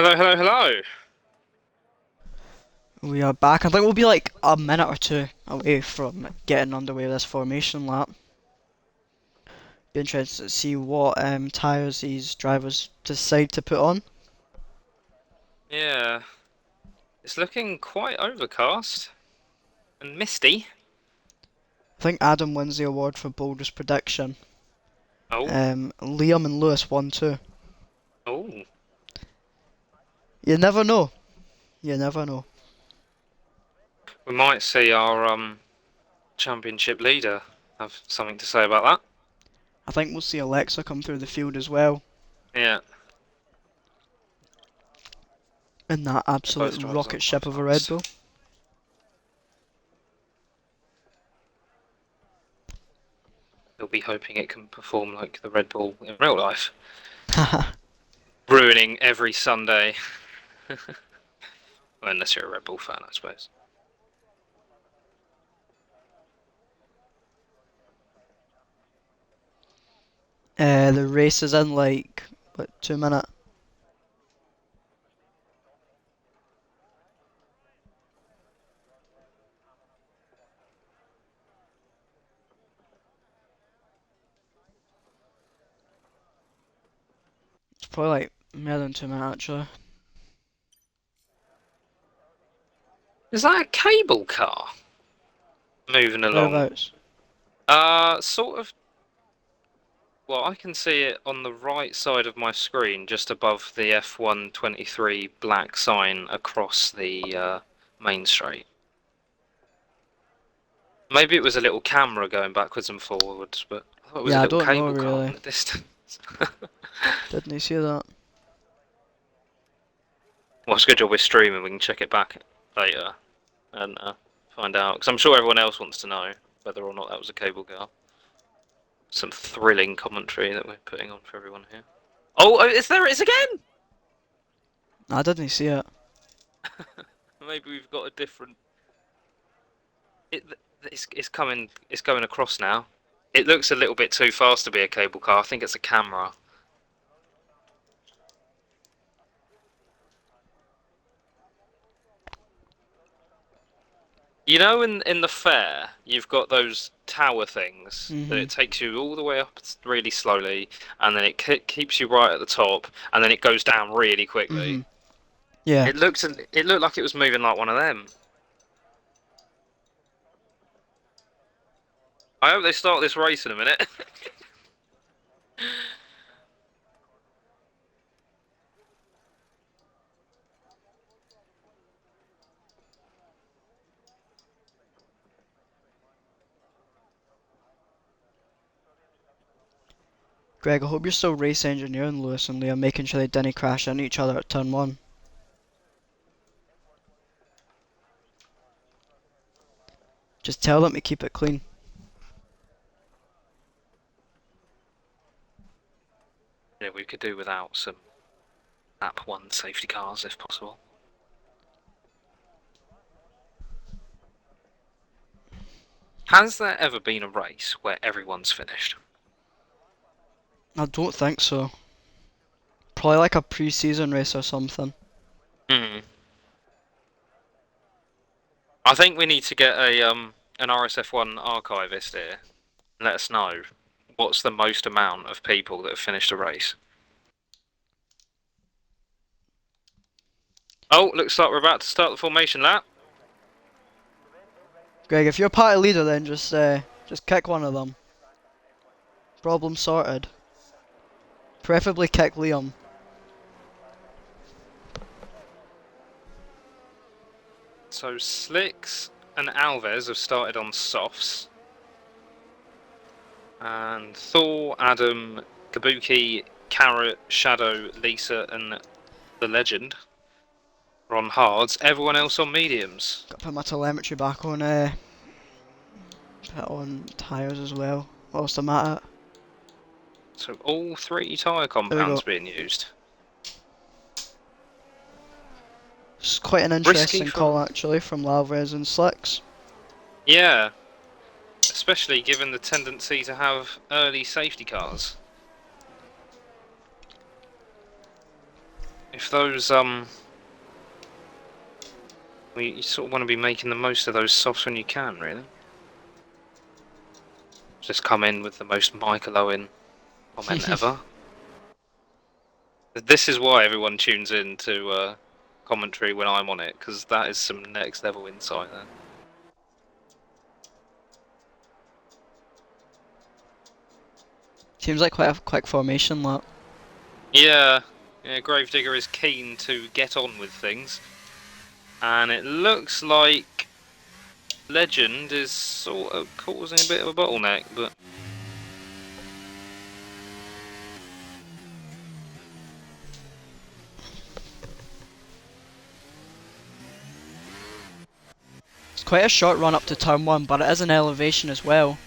Hello, hello, hello. We are back. I think we'll be like a minute or two away from getting underway with this formation lap. Be interested to see what tyres these drivers decide to put on. Yeah, it's looking quite overcast and misty. I think Adam wins the award for boldest prediction. Oh, Liam and Lewis won too. oh. You never know. You never know. We might see our championship leader have something to say about that. I think we'll see Alexa come through the field as well Yeah, in that absolute both drivers are rocket quite ship of a Red fast. Bull. They'll be hoping it can perform like the Red Bull in real life, Haha. ruining every Sunday. Well, unless you're a Red Bull fan, I suppose. The race is in like, what, 2 minutes? It's probably like more than 2 minutes actually. Is that a cable car moving along? Whereabouts? Sort of. Well, I can see it on the right side of my screen, just above the F123 black sign across the main straight. Maybe it was a little camera going backwards and forwards, but I thought it was a Yeah, I little don't know cable car really. in the distance. Didn't see that. Well, it's a good job we're streaming. We can check it back later and find out. Because I'm sure everyone else wants to know whether or not that was a cable car. Some thrilling commentary that we're putting on for everyone here. Oh, there it is again! I didn't see it. Maybe we've got a different. It's coming. It's going across now. It looks a little bit too fast to be a cable car. I think it's a camera. You know, in the fair, you've got those tower things that Mhm. it takes you all the way up really slowly, and then it keeps you right at the top, and then it goes down really quickly. Mhm. Yeah. It looked like it was moving like one of them. I hope they start this race in a minute. Greg, I hope you're still race engineering Lewis and Liam, making sure they didn't crash into each other at turn one. Just tell them to keep it clean. Yeah, we could do without some lap one safety cars if possible. Has there ever been a race where everyone's finished? I don't think so. Probably like a pre-season race or something. Hmm. I think we need to get a an RSF1 archivist here and let us know what's the most amount of people that have finished a race. Oh, looks like we're about to start the formation lap. Greg, if you're party leader, then just kick one of them. Problem sorted. Preferably kick Liam. So Slicks and Alves have started on softs. And Thor, Adam, Kabuki, Carrot, Shadow, Lisa, and the Legend are on hards. Everyone else on mediums. Got to put my telemetry back on. Put on tyres as well. What's the matter? So all three tyre There we compounds go. being used. It's quite an Risky interesting for... call actually from Alvarez and Slicks. Yeah, especially given the tendency to have early safety cars. if those you sort of want to be making the most of those softs when you can, really. Just come in with the most Michael Owen comment ever. This is why everyone tunes in to commentary when I'm on it, because that is some next level insight there. Seems like quite a quick formation lap. Yeah, Gravedigger is keen to get on with things, and it looks like Legend is sort of causing a bit of a bottleneck, but It's quite a short run up to turn 1, but it is an elevation as well.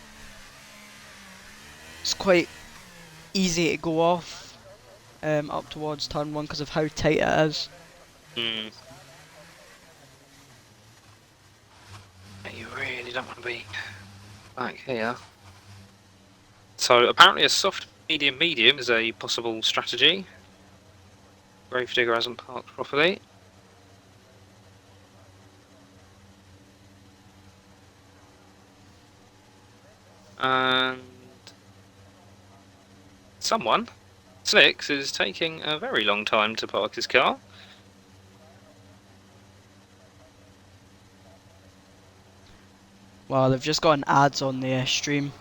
It's quite easy to go off up towards turn 1 because of how tight it is. you really don't want to be back here. So apparently a soft medium is a possible strategy. Gravedigger hasn't parked properly. And someone, Slicks, is taking a very long time to park his car. Wow, they've just gotten ads on the stream.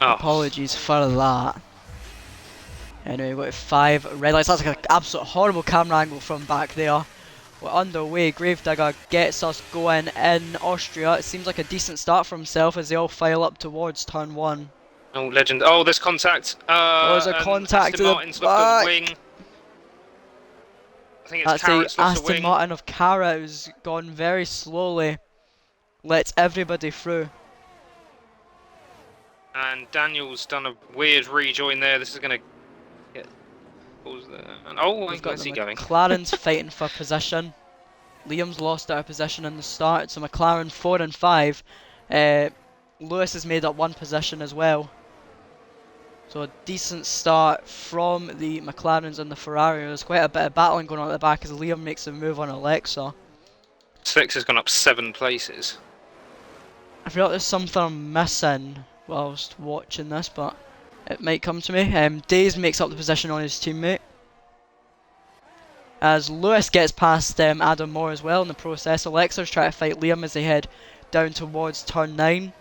Oh. Apologies for that. Anyway, we've got 5 red lights. That's like an absolute horrible camera angle from back there. We're underway. Gravedigger gets us going in Austria. It seems like a decent start for himself as they all file up towards turn 1. Oh, Legend. Oh, there's contact. There's a contact Aston at Martin's the lost back. a wing. I think it's That's the Carrot's lost a Aston wing. Martin of Carrot, who's gone very slowly. Lets everybody through. And Daniel's done a weird rejoin there. This is going to get... Oh, where's he going? McLaren's fighting for position. Liam's lost out of position in the start, so McLaren 4 and 5. Lewis has made up 1 position as well. So a decent start from the McLarens and the Ferrari. There's quite a bit of battling going on at the back as Liam makes a move on Alexa. Slicks has gone up 7 places. I feel like there's something I'm missing whilst watching this, but it might come to me. Days makes up the position on his teammate. As Lewis gets past Adam Moore as well in the process. Alexa's trying to fight Liam as they head down towards turn 9.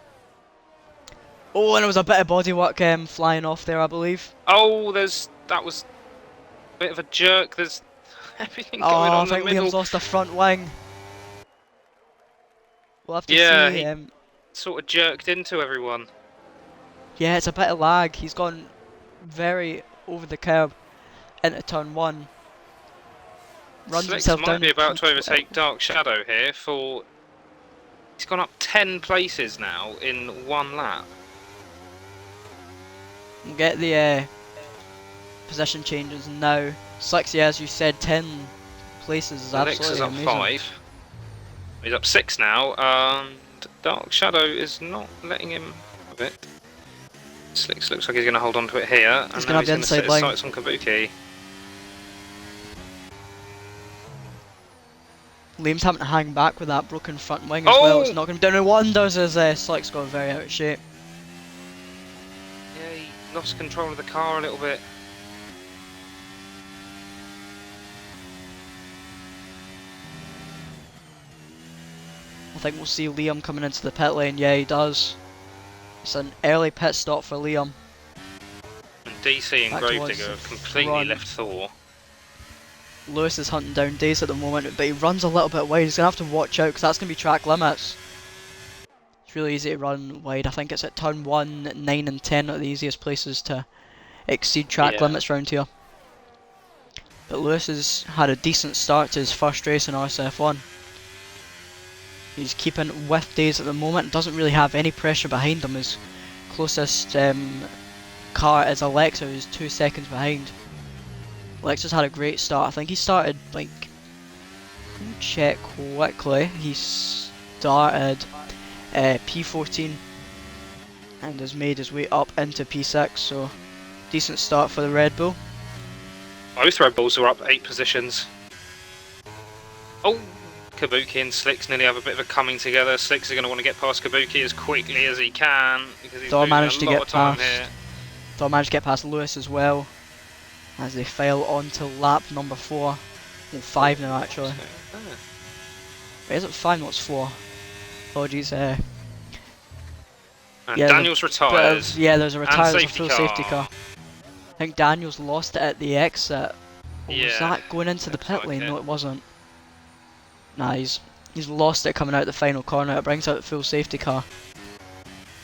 Oh, and it was a bit of bodywork flying off there, I believe. Oh, that was a bit of a jerk. There's everything going on in the middle. I think Liam's lost a front wing. We'll have to see. He sort of jerked into everyone. Yeah, it's a bit of lag. He's gone very over the curb into turn 1. Runs Slicks himself might down be about to overtake Dark Shadow here for... He's gone up 10 places now in 1 lap. We'll get the position changes now. Slicks, yeah, as you said, 10 places is absolutely amazing. Is up 5. He's up 6 now, and Dark Shadow is not letting him have it. Slicks looks like he's going to hold on to it here. He's going to have the inside line. Sights on Kabuki. Liam's having to hang back with that broken front wing as well. It's not going to be doing wonders as Slick's got very out of shape. Yeah, he lost control of the car a little bit. I think we'll see Liam coming into the pit lane. Yeah, he does. It's an early pit stop for Liam. And DC and Gravedigger have completely left Thor. Lewis is hunting down Dace at the moment, but he runs a little bit wide. He's going to have to watch out because that's going to be track limits. It's really easy to run wide. I think it's at turn 1, 9 and 10 are the easiest places to exceed track limits around here. But Lewis has had a decent start to his first race in RSF1. He's keeping with Days at the moment, doesn't really have any pressure behind him. His closest car is Alexa, who's 2 seconds behind. Alexa's had a great start. I think he started, like, let me check quickly. He started P14 and has made his way up into P6, so decent start for the Red Bull. Both Red Bulls are up 8 positions. Oh, Kabuki and Slicks nearly have a bit of a coming together. Slicks is going to want to get past Kabuki as quickly as he can because he's Thor losing managed a to lot get of time past. here. Thor managed to get past Lewis as well as they file onto lap number 4. Well, 5 now actually. Wait, is it 5? No, it's 4. Apologies. And Yeah, Daniels retires. there's a And retire. There's a safety full car. safety car. I think Daniels lost it at the exit. Or was Yeah, that going into the looks pit like lane? it. No, it wasn't. Nah, he's lost it coming out the final corner. It brings out the full safety car.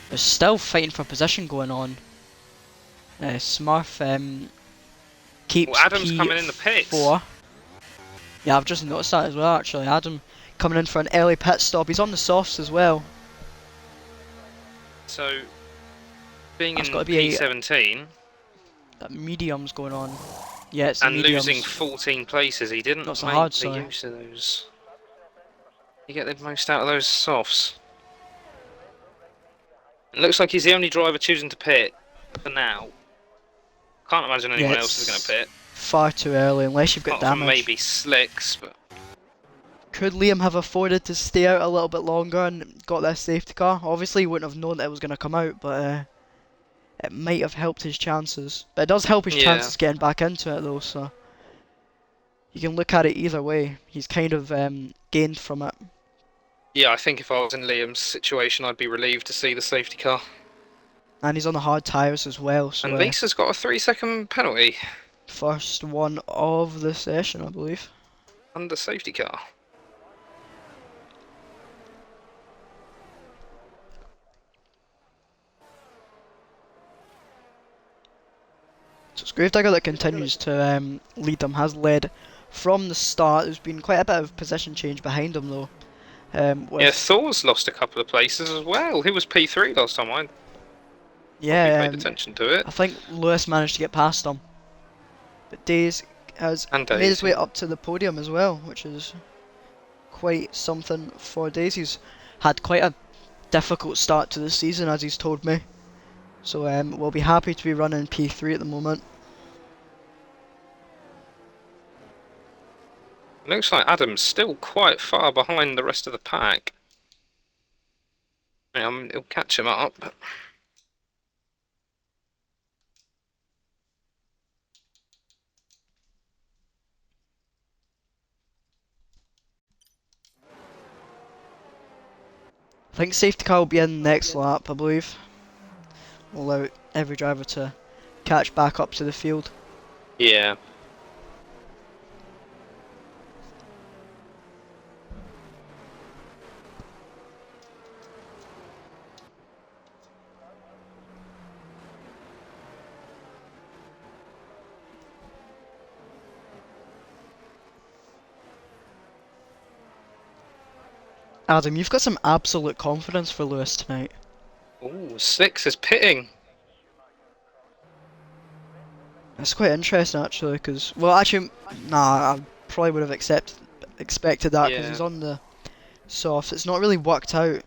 There's still fighting for position going on. Smurf keeps Well, Adam's coming in the pits. P4. Yeah, I've just noticed that as well actually. Adam coming in for an early pit stop. He's on the softs as well. So, being That's in got to be P17 that medium's going on. Yeah, it's the and mediums. losing 14 places, he didn't Not so make hard, the sorry. use of those. You get the most out of those softs. It looks like he's the only driver choosing to pit for now. Can't imagine anyone else is going to pit. Far too early, unless you've got Apart from damage. maybe Slicks, but Could Liam have afforded to stay out a little bit longer and got this safety car? Obviously, he wouldn't have known that it was going to come out, but it might have helped his chances. But it does help his chances getting back into it, though, so you can look at it either way. He's kind of gained from it. yeah, I think if I was in Liam's situation, I'd be relieved to see the safety car. And he's on the hard tyres as well, so And Lisa's got a 3-second penalty. First one of the session, I believe. Under safety car. So it's Gravedigger that continues to lead them, has led from the start. There's been quite a bit of position change behind him though. Yeah, Thor's lost a couple of places as well. He was P3 last time I paid attention to it. I think Lewis managed to get past him. But Days has made his way up to the podium as well, which is quite something for Days. He's had quite a difficult start to the season, as he's told me. So we'll be happy to be running P3 at the moment. Looks like Adam's still quite far behind the rest of the pack. He'll catch him up. I think safety car will be in next lap, I believe. We'll allow every driver to catch back up to the field. Yeah. Adam, you've got some absolute confidence for Lewis tonight. Ooh, Slicks is pitting. That's quite interesting actually, because I probably would have expected that because he's on the soft. It's not really worked out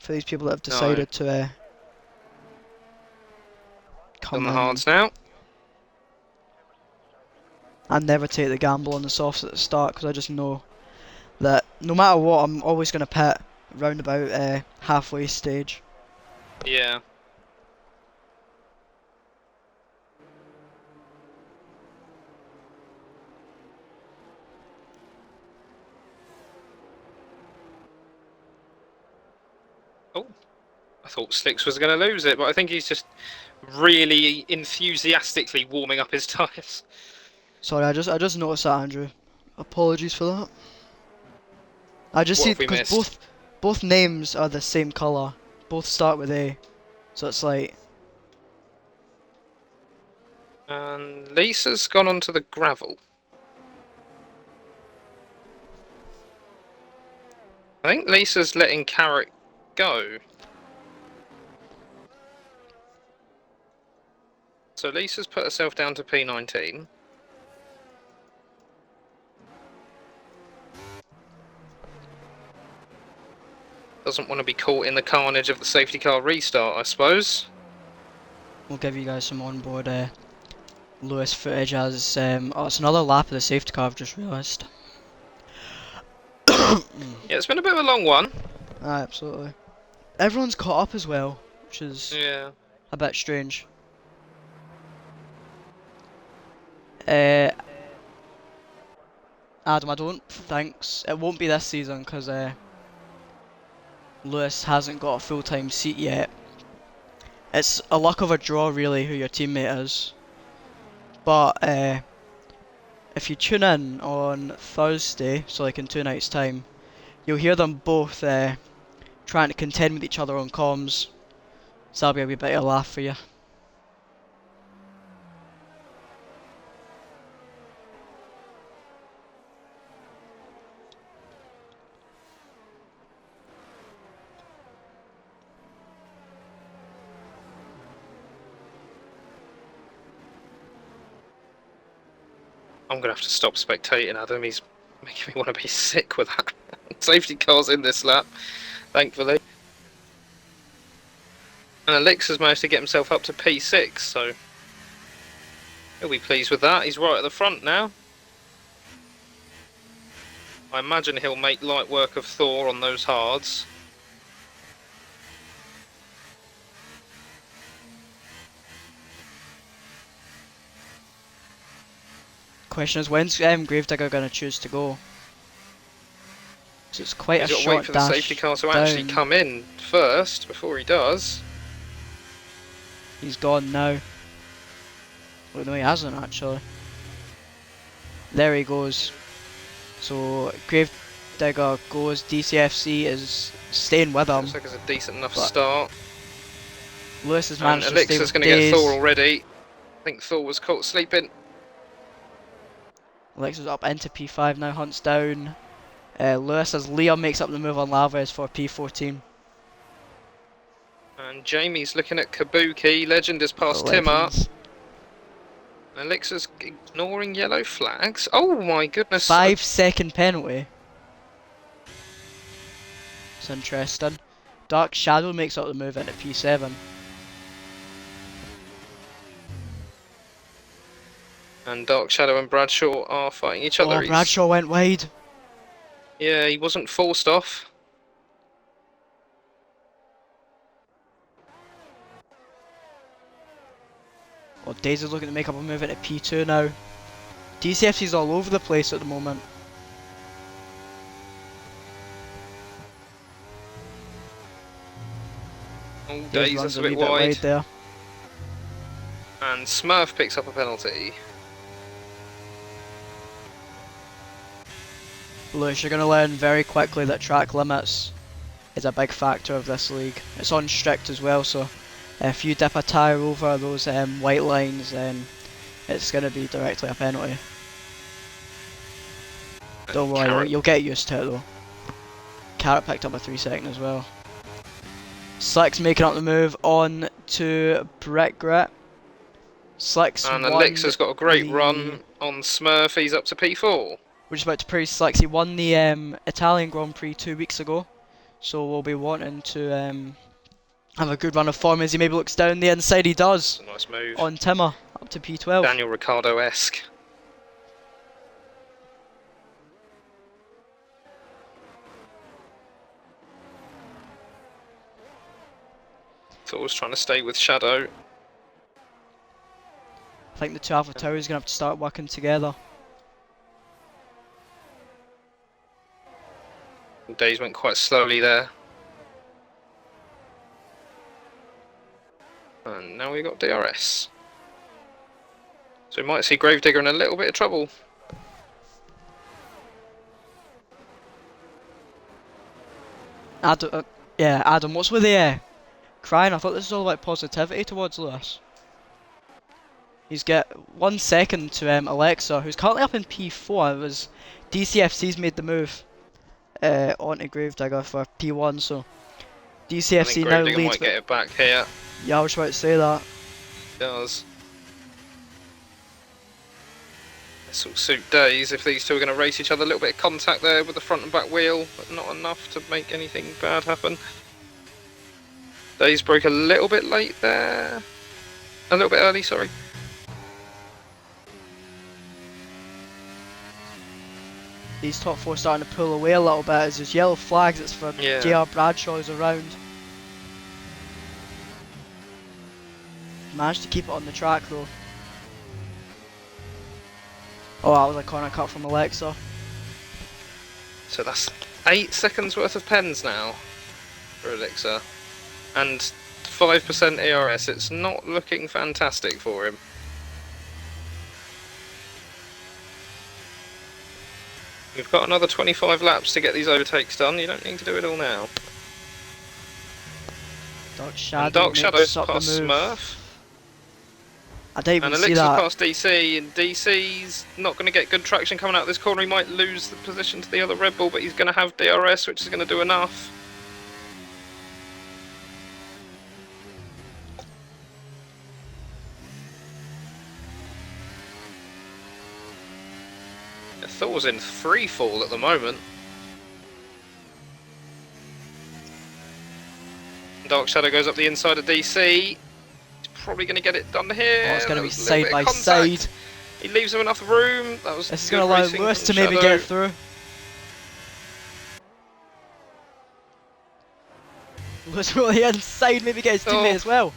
for these people that have decided to come on the hards now. I never take the gamble on the softs at the start because I just know that no matter what, I'm always going to pit round about halfway stage. Yeah. Oh, I thought Slicks was going to lose it, but I think he's just really enthusiastically warming up his tyres. Sorry, I just noticed that, Andrew. Apologies for that. I just see because both names are the same colour. Both start with A, so it's like. And Lisa's gone onto the gravel. I think Lisa's letting Carrot go. So Lisa's put herself down to P19. Doesn't want to be caught in the carnage of the safety car restart, I suppose. We'll give you guys some onboard Lewis footage as oh, it's another lap of the safety car. I've just realised. Yeah, it's been a bit of a long one. Absolutely. Everyone's caught up as well, which is Yeah. a bit strange. Uh, Adam, I don't think it won't be this season because Lewis hasn't got a full-time seat yet. It's a luck of a draw, really, who your teammate is. But if you tune in on Thursday, so like in 2 nights' time, you'll hear them both trying to contend with each other on comms. So that'll be a wee bit of a laugh for you. I'm going to have to stop spectating, Adam. He's making me want to be sick with that. Safety car's in this lap, thankfully. And Elixir's managed to get himself up to P6, so he'll be pleased with that. He's right at the front now. I imagine he'll make light work of Thor on those hards. Question is, when's Gravedigger going to choose to go? So it's quite He's a got to wait short for the dash safety car to actually down. come in first before he does. He's gone now. Well, no, he hasn't actually. There he goes. So Gravedigger goes. DCFC is staying with him. Looks like it's a decent enough But start. Lewis has And managed to stay Elixir's with going to get Thor Daze. already. I think Thor was caught sleeping. Alexa's up into P5 now, hunts down. Lewis as Liam makes up the move on Laves for P14. And Jamie's looking at Kabuki. Legend has passed Timmer. Legends. Elixir's ignoring yellow flags. Oh my goodness. 5-second penalty. It's interesting. Dark Shadow makes up the move into P7. And Dark Shadow and Bradshaw are fighting each other. Oh, Bradshaw went wide. Yeah, he wasn't forced off. Oh, Daisy looking to make up a move into P2 now. DCFC's all over the place at the moment. Oh, Daisy Days runs is a wee bit bit wide. there. And Smurf picks up a penalty. Lewis, you're going to learn very quickly that track limits is a big factor of this league. It's on strict as well, so if you dip a tyre over those white lines, then it's going to be directly a penalty. Don't worry, Carrot. you'll get used to it though. Carrot picked up a 3-second as well. Slick's making up the move on to Brick Grit. Slick's And won Elixir's got a great the- run on Smurf. He's up to P4. We're just about to praise Slicks. He won the Italian Grand Prix 2 weeks ago, so we'll be wanting to have a good run of form as he maybe looks down the inside. He does. That's a nice move. On Timmer, up to P12. Daniel Ricciardo-esque. Thor's trying to stay with Shadow. I think the two Alpha Towers are going to have to start working together. Days went quite slowly there. And now we've got DRS. So we might see Gravedigger in a little bit of trouble. Adam, yeah, Adam, what's with the crying? I thought this was all about positivity towards Lewis. He's got 1 second to Alexa, who's currently up in P4. It was DCFC's made the move onto Gravedigger for P1, so I think DCFC now Gravedigger leads. might get it back here. Yeah, I was about to say that. Does. This will suit Days if these two are going to race each other. A little bit of contact there with the front and back wheel, but not enough to make anything bad happen. Days broke a little bit late there. A little bit early, sorry. these top four starting to pull away a little bit. As there's yellow flags, it's for Yeah. JR Bradshaw who's around. Managed to keep it on the track though. Oh, that was a corner cut from Alexa. So that's 8 seconds worth of pens now for Elixir. And 5% ERS. It's not looking fantastic for him. We've got another 25 laps to get these overtakes done. You don't need to do it all now. Dark Shadow. And Dark Shadow's up past the move. Smurf. I didn't even And see Elixir's that. past DC, and DC's not going to get good traction coming out of this corner. He might lose the position to the other Red Bull, but he's going to have DRS, which is going to do enough. Thor's in free fall at the moment. Dark Shadow goes up the inside of DC. He's probably going to get it done here. Oh, it's going to be That was a little side bit by of contact. side. He leaves him enough room. That was This is good going to allow racing Lewis from to maybe Shadow. get through. Lewis will the inside, maybe get his teammate as well.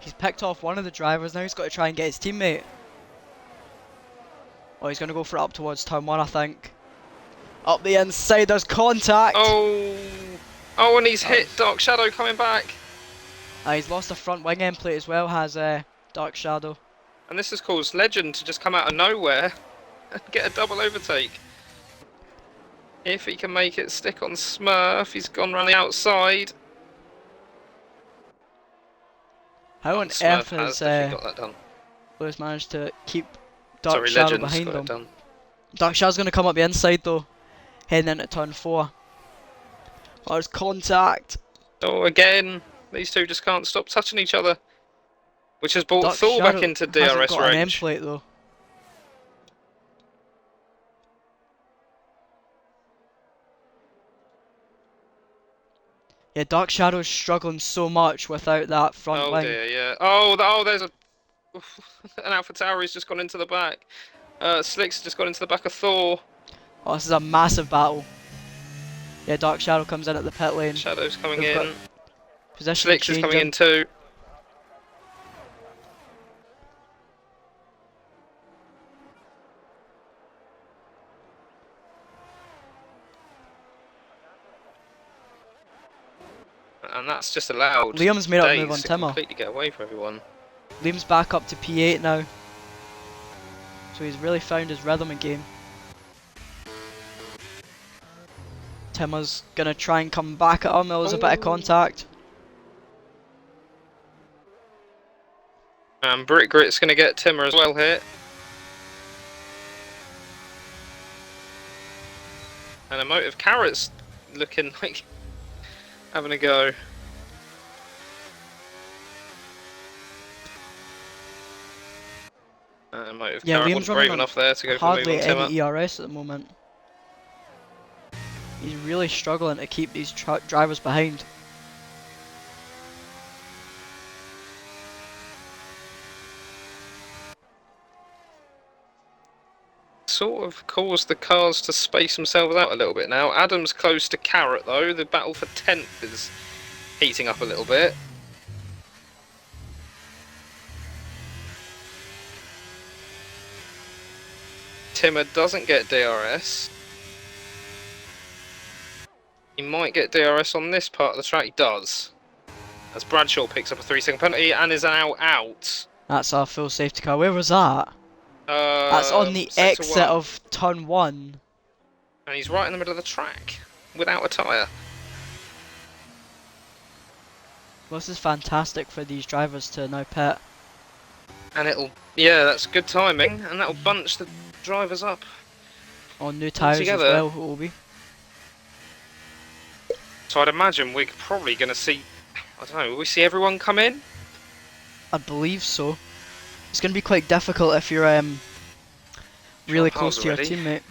He's picked off one of the drivers, now he's got to try and get his teammate. Oh, he's going to go for it up towards turn 1, I think. Up the inside, there's contact! Oh, and he's hit Dark Shadow coming back. He's lost a front wing end plate as well, has Dark Shadow. And this has caused Legend to just come out of nowhere and get a double overtake. If he can make it stick on Smurf, he's gone round the outside. How on Smurf earth has has definitely got that done. Lewis managed to keep Dark Sorry, Shadow Legend's behind got him? it done. Dark Shadow's going to come up the inside though, heading into turn 4. Oh, there's contact! Oh, again, these two just can't stop touching each other. Which has brought Dark Thor Shadow back into hasn't DRS got an end range. plate though. Yeah, Dark Shadow's struggling so much without that front Oh wing. dear, yeah. Oh, there's a... an Alpha Tauri's just gone into the back. Slick's just gone into the back of Thor. Oh, this is a massive battle. Yeah, Dark Shadow comes in at the pit lane. Shadow's coming They've got in. Position Slicks is coming changing. in too. And that's just allowed Liam's made up a Days move on to Timmer. completely get away from everyone. Liam's back up to P8 now. So he's really found his rhythm again. Timmer's gonna try and come back at him. There was a bit of contact. And Brick Grit's going to get Timmer as well here. And Emotive Carrot's looking like having a go. Emotive Yeah, Carrot Liam's wasn't running brave on enough there to go for the move hardly on Timmer. any ERS at the moment. He's really struggling to keep these drivers behind. Sort of caused the cars to space themselves out a little bit now. Adam's close to Carrot though. The battle for 10th is heating up a little bit. Timmer doesn't get DRS. He might get DRS on this part of the track. He does. As Bradshaw picks up a 3-second penalty and is now out. That's our full safety car. Where was that? That's on the sector exit 1. of turn 1. And he's right in the middle of the track without a tyre. Well, this is fantastic for these drivers to now pit. And it'll, yeah, that's good timing, and that'll bunch the drivers up. On new tyres as together. well, it will be. So I'd imagine we're probably going to see, I don't know, will we see everyone come in? I believe so. It's going to be quite difficult if you're really close to your already. teammate.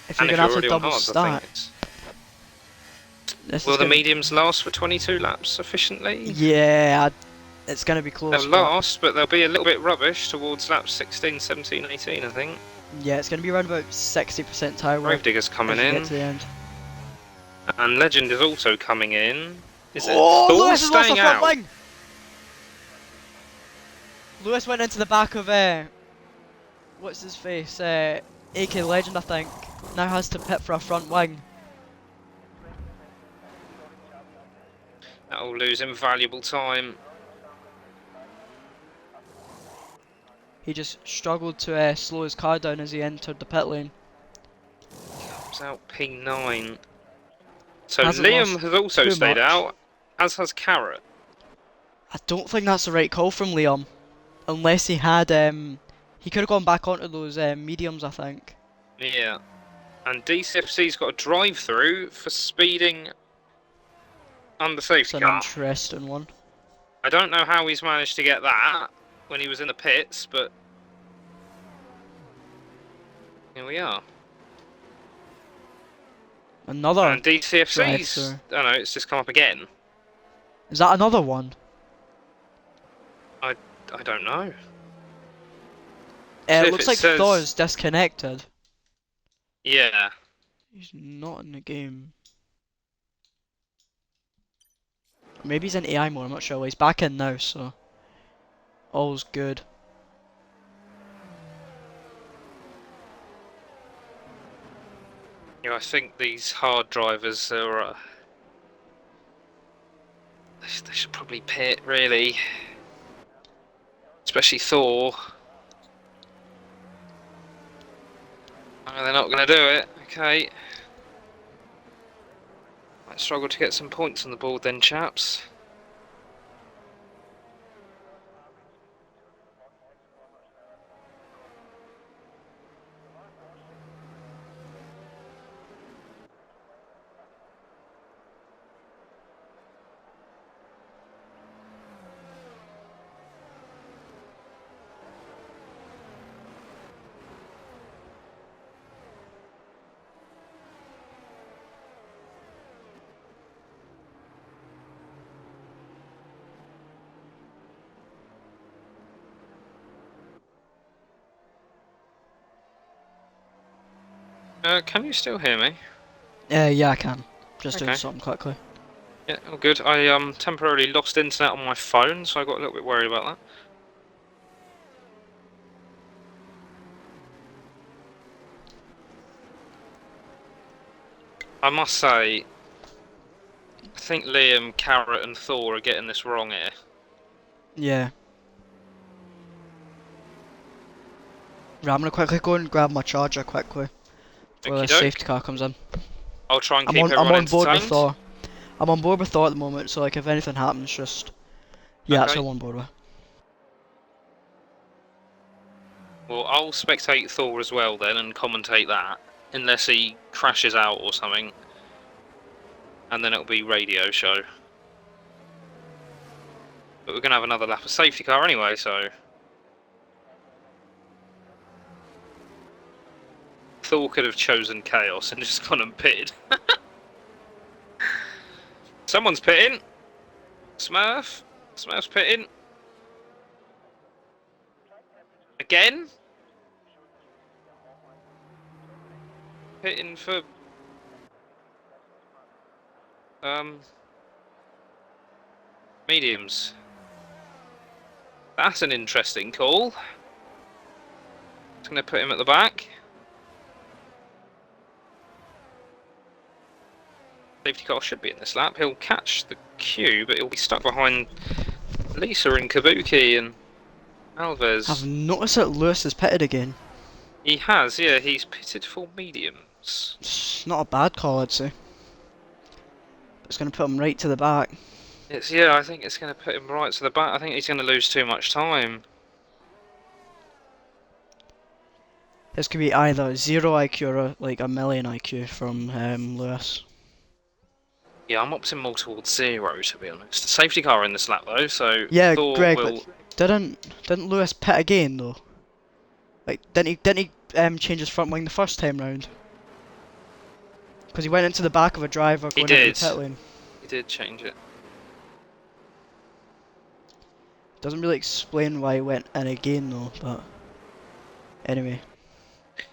If you're And going if to you're have already to on double hards, I stack. think it's... This Will is the gonna- mediums last for 22 laps sufficiently? Yeah, It's going to be They'll close, but last, but they'll be a little bit rubbish towards laps 16, 17, 18, I think. yeah, it's going to be around about 60% tyre wear Gravedigger's coming as you get in. to the end. And Legend is also coming in. Is it Oh, Thor Lewis has lost the staying front out? wing! Lewis went into the back of, what's his face? AK Legend, I think. Now has to pit for a front wing. That'll lose him valuable time. He just struggled to slow his car down as he entered the pit lane. Comes out P9. So Hasn't Liam lost has also too stayed much. out, as has Carrot. I don't think that's the right call from Liam. Unless he had, he could have gone back onto those mediums, I think. Yeah. And DCFC's got a drive-through for speeding under It's safety an car. interesting one. I don't know how he's managed to get that when he was in the pits, but here we are. Another And DCFC's, drive-through. I don't know, it's just come up again. Is that another one? I don't know. It See if looks it like says... Thor's disconnected. Yeah. He's not in the game. Maybe he's in AI mode, I'm not sure. Well, he's back in now, so all's good. You know, I think these hard drivers are... they should probably pit, really. Especially Thor. Oh, they're not going to do it. Okay. Might struggle to get some points on the board then, chaps. Can you still hear me? Yeah, I can. Just doing Okay. something quickly. Yeah, all good. I temporarily lost internet on my phone, so I got a little bit worried about that. I must say, I think Liam, Carrot and Thor are getting this wrong here. Yeah. Right, I'm gonna quickly go and grab my charger quickly before the Okie doke. safety car comes in. I'll try and I'm keep on I'm everyone on board with entertained. Thor. I'm on board with Thor at the moment, so like if anything happens, just yeah, that's Okay. what I'm on board with. Well, I'll spectate Thor as well then and commentate that, unless he crashes out or something. And then it'll be radio show. But we're going to have another lap of safety car anyway, so... Thor could have chosen chaos and just gone and pitted. Someone's pitting. Smurf. Smurf's pitting. Again? Pitting for... mediums. That's an interesting call. Just going to put him at the back. Safety car should be in this lap. He'll catch the queue, but he'll be stuck behind Lisa and Kabuki and Alves. I've noticed that Lewis has pitted again. He has, yeah. He's pitted for mediums. It's not a bad call, I'd say. It's gonna put him right to the back. Yeah, I think it's going to put him right to the back. I think he's going to lose too much time. This could be either 0 IQ or like a million IQ from Lewis. Yeah, I'm opting more towards 0, to be honest. The safety car in this lap, though, so Yeah, Thor Greg, will... didn't Lewis pit again though? Like, didn't he change his front wing the first time round? Because he went into the back of a driver going into the pit lane. He did change it. Doesn't really explain why he went in again though, but anyway.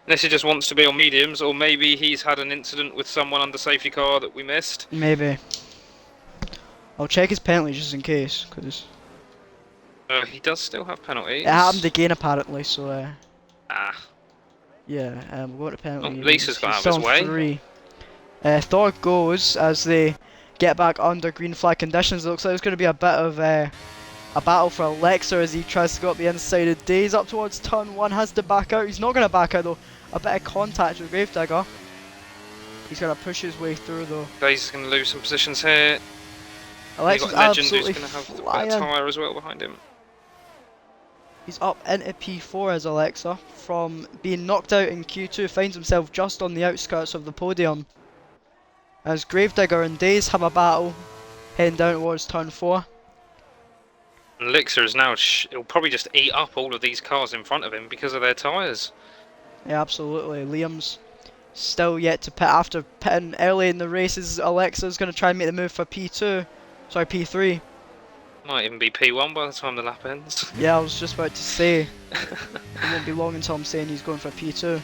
Unless he just wants to be on mediums, or maybe he's had an incident with someone under safety car that we missed. Maybe. I'll check his penalty just in case, because He does still have it happened penalties. again apparently, so Ah. yeah, we'll go to Oh, penalty Lisa's units. got He's out of still his on way. 3. Thor goes as they get back under green flag conditions. It looks like there's going to be a bit of a battle for Alexa as he tries to go up the inside of Days up towards turn 1, has to back out. He's not going to back out though. A bit of contact with Gravedigger. He's going to push his way through though. Days is going to lose some positions here. Alexa's You've got Legend who's absolutely going to have a flying. bit of tyre as well behind him. He's up into P4 as Alexa from being knocked out in Q2, finds himself just on the outskirts of the podium. As Gravedigger and Days have a battle heading down towards turn 4. And Elixir is now, he'll probably just eat up all of these cars in front of him because of their tyres. Yeah, absolutely. Liam's still yet to pit after pitting early in the races. Alexa's going to try and make the move for P2. Sorry, P3. Might even be P1 by the time the lap ends. Yeah, I was just about to say. It won't be long until I'm saying he's going for P2.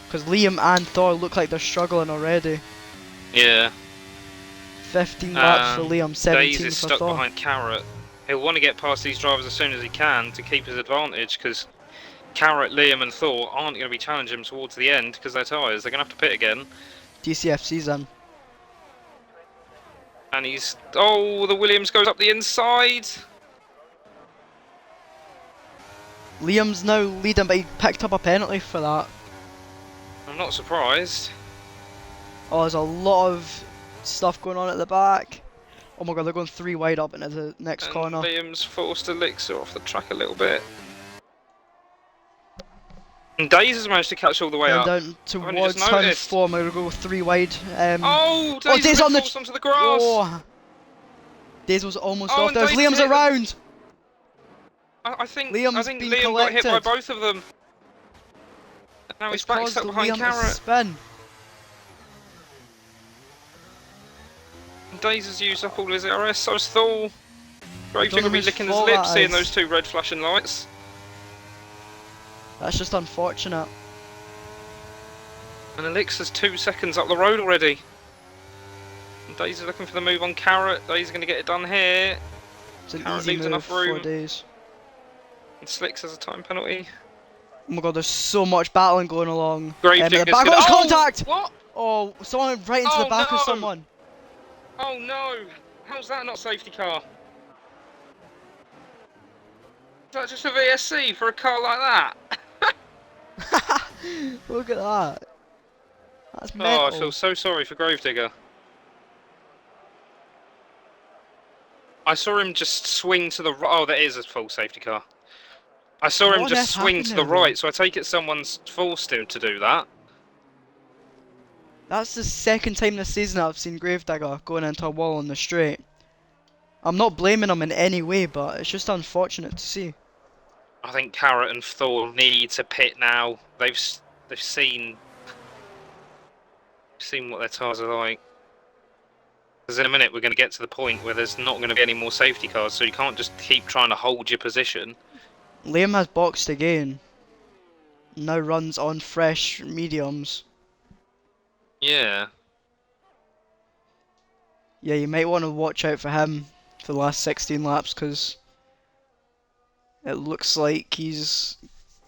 Because Liam and Thor look like they're struggling already. Yeah. 15 laps for Liam, 17 Days is for stuck Thor. behind Carrot. He'll want to get past these drivers as soon as he can to keep his advantage because Carrot, Liam and Thor aren't going to be challenging him towards the end because their tyres. They're going to have to pit again. DCFC's in. And he's... Oh, the Williams goes up the inside. Liam's now leading, but he picked up a penalty for that. I'm not surprised. Oh, there's a lot of stuff going on at the back. Oh my god, they're going 3 wide up into the next And corner. Liam's forced Elixir off the track a little bit. And Days has managed to catch all the way Going up. down towards just turn noticed. 4, I'm going to go 3 wide. Oh, Days, Days on the falls onto the grass. Oh, Days was almost Oh, off and there. Days Liam's hit around. I think Liam's been Liam got hit by collected. both of them. And now he's It's back caused stuck behind Liam to Carrot. spin. And Days has used up all his RS, so is Thor. Gravedigger know will be whose licking his fault lips that seeing is. those 2 red flashing lights. That's just unfortunate. And Elixir's 2 seconds up the road already. And Days is looking for the move on Carrot. Days is going to get it done here. It's an Carrot easy leaves move enough for room. Days. And Slicks has a time penalty. Oh my god, there's so much battling going along. At the Gravedigger's back, gonna... oh, it's Oh! contact! What? Oh, someone went right into Oh, the back no! of someone. Oh no! How's that not safety car? Is that just a VSC for a car like that? Look at that. That's Oh, mental. I feel so sorry for Gravedigger. I saw him just swing to the right. Oh, that is a full safety car. I saw him What on just earth swing happened to there, the though? right, so I take it someone's forced him to do that. That's the second time this season I've seen Gravedigger going into a wall on the straight. I'm not blaming him in any way, but it's just unfortunate to see. I think Carrot and Thor need to pit now. They've seen what their tyres are like. Because in a minute we're going to get to the point where there's not going to be any more safety cars, so you can't just keep trying to hold your position. Liam has boxed again. Now runs on fresh mediums. Yeah. Yeah, you might want to watch out for him for the last 16 laps because it looks like he's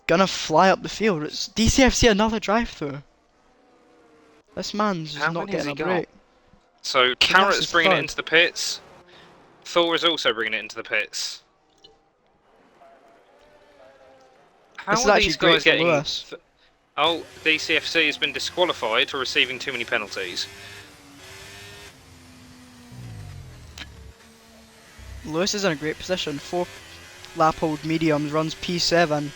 gonna fly up the field. It's DCFC another drive-through. This man's just How not many has getting he a got? break. So that's Carrot's his bringing it third. into the pits. Thor is also bringing it into the pits. How This is are actually these great guys for getting... Lewis. Oh, DCFC has been disqualified for receiving too many penalties. Lewis is in a great position. 4 lap hold mediums, runs P7.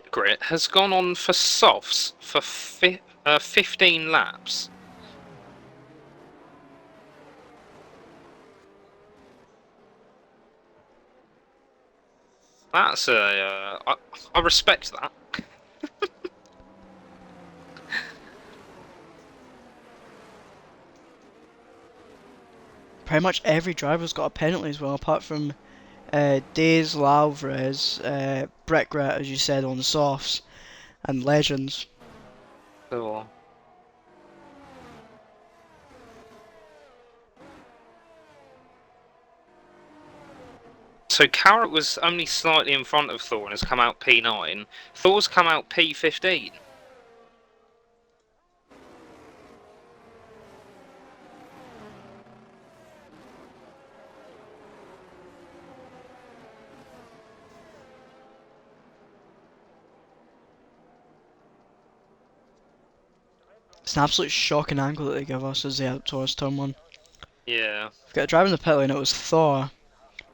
Grit has gone on for softs for 15 laps. That's I respect that. Pretty much every driver's got a penalty as well, apart from Days, Alvarez, Brickrat, as you said, on the softs, and Legends. Cool. So Carrot was only slightly in front of Thor and has come out P9. Thor's come out P15. It's an absolute shocking angle that they give us as they head towards turn 1. Yeah. We've got a driver in the pit lane, it was Thor,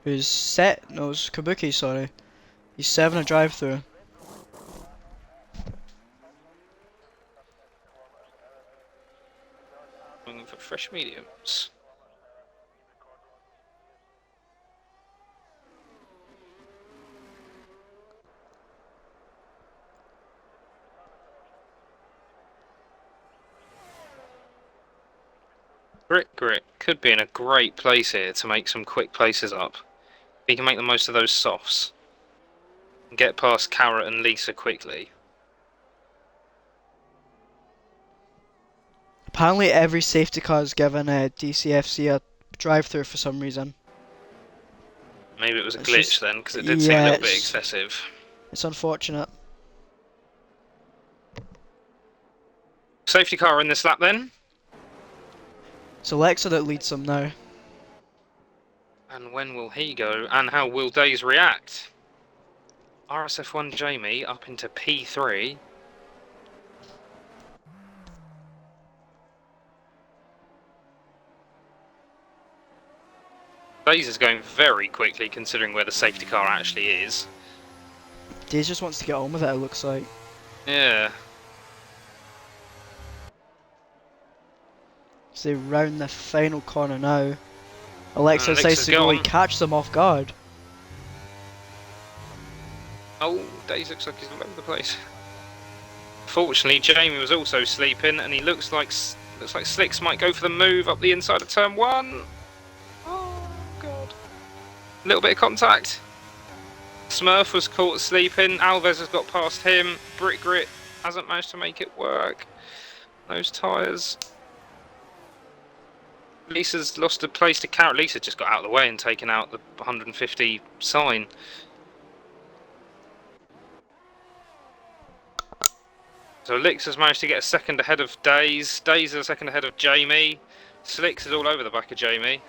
who's set, no, it was Kabuki, sorry. He's 7 a drive through. Going for fresh mediums. Grit could be in a great place here to make some quick places up. He can make the most of those softs. And get past Carrot and Lisa quickly. Apparently every safety car is given a DCFC a drive through for some reason. Maybe it was a It's glitch just, then, because it did seem a yeah, little bit excessive. it's unfortunate. Safety car in this lap then. It's Alexa that leads them now. And when will he go? And how will Days react? RSF1 Jamie up into P3. Days is going very quickly considering where the safety car actually is. Days just wants to get on with it, it looks like. Yeah. So they round the final corner now. Alexa decides Alexa's to go and gone. catch them off guard. Oh, Days looks like he's all over the place. Fortunately, Jamie was also sleeping, and he looks like Slicks might go for the move up the inside of turn 1. Oh god! A little bit of contact. Smurf was caught sleeping. Alves has got past him. Grit hasn't managed to make it work. Those tyres. Lisa's lost a place to Carrot. Lisa just got out of the way and taken out the 150 sign. So Lix has managed to get a second ahead of Days. Days is a second ahead of Jamie. Slicks is all over the back of Jamie.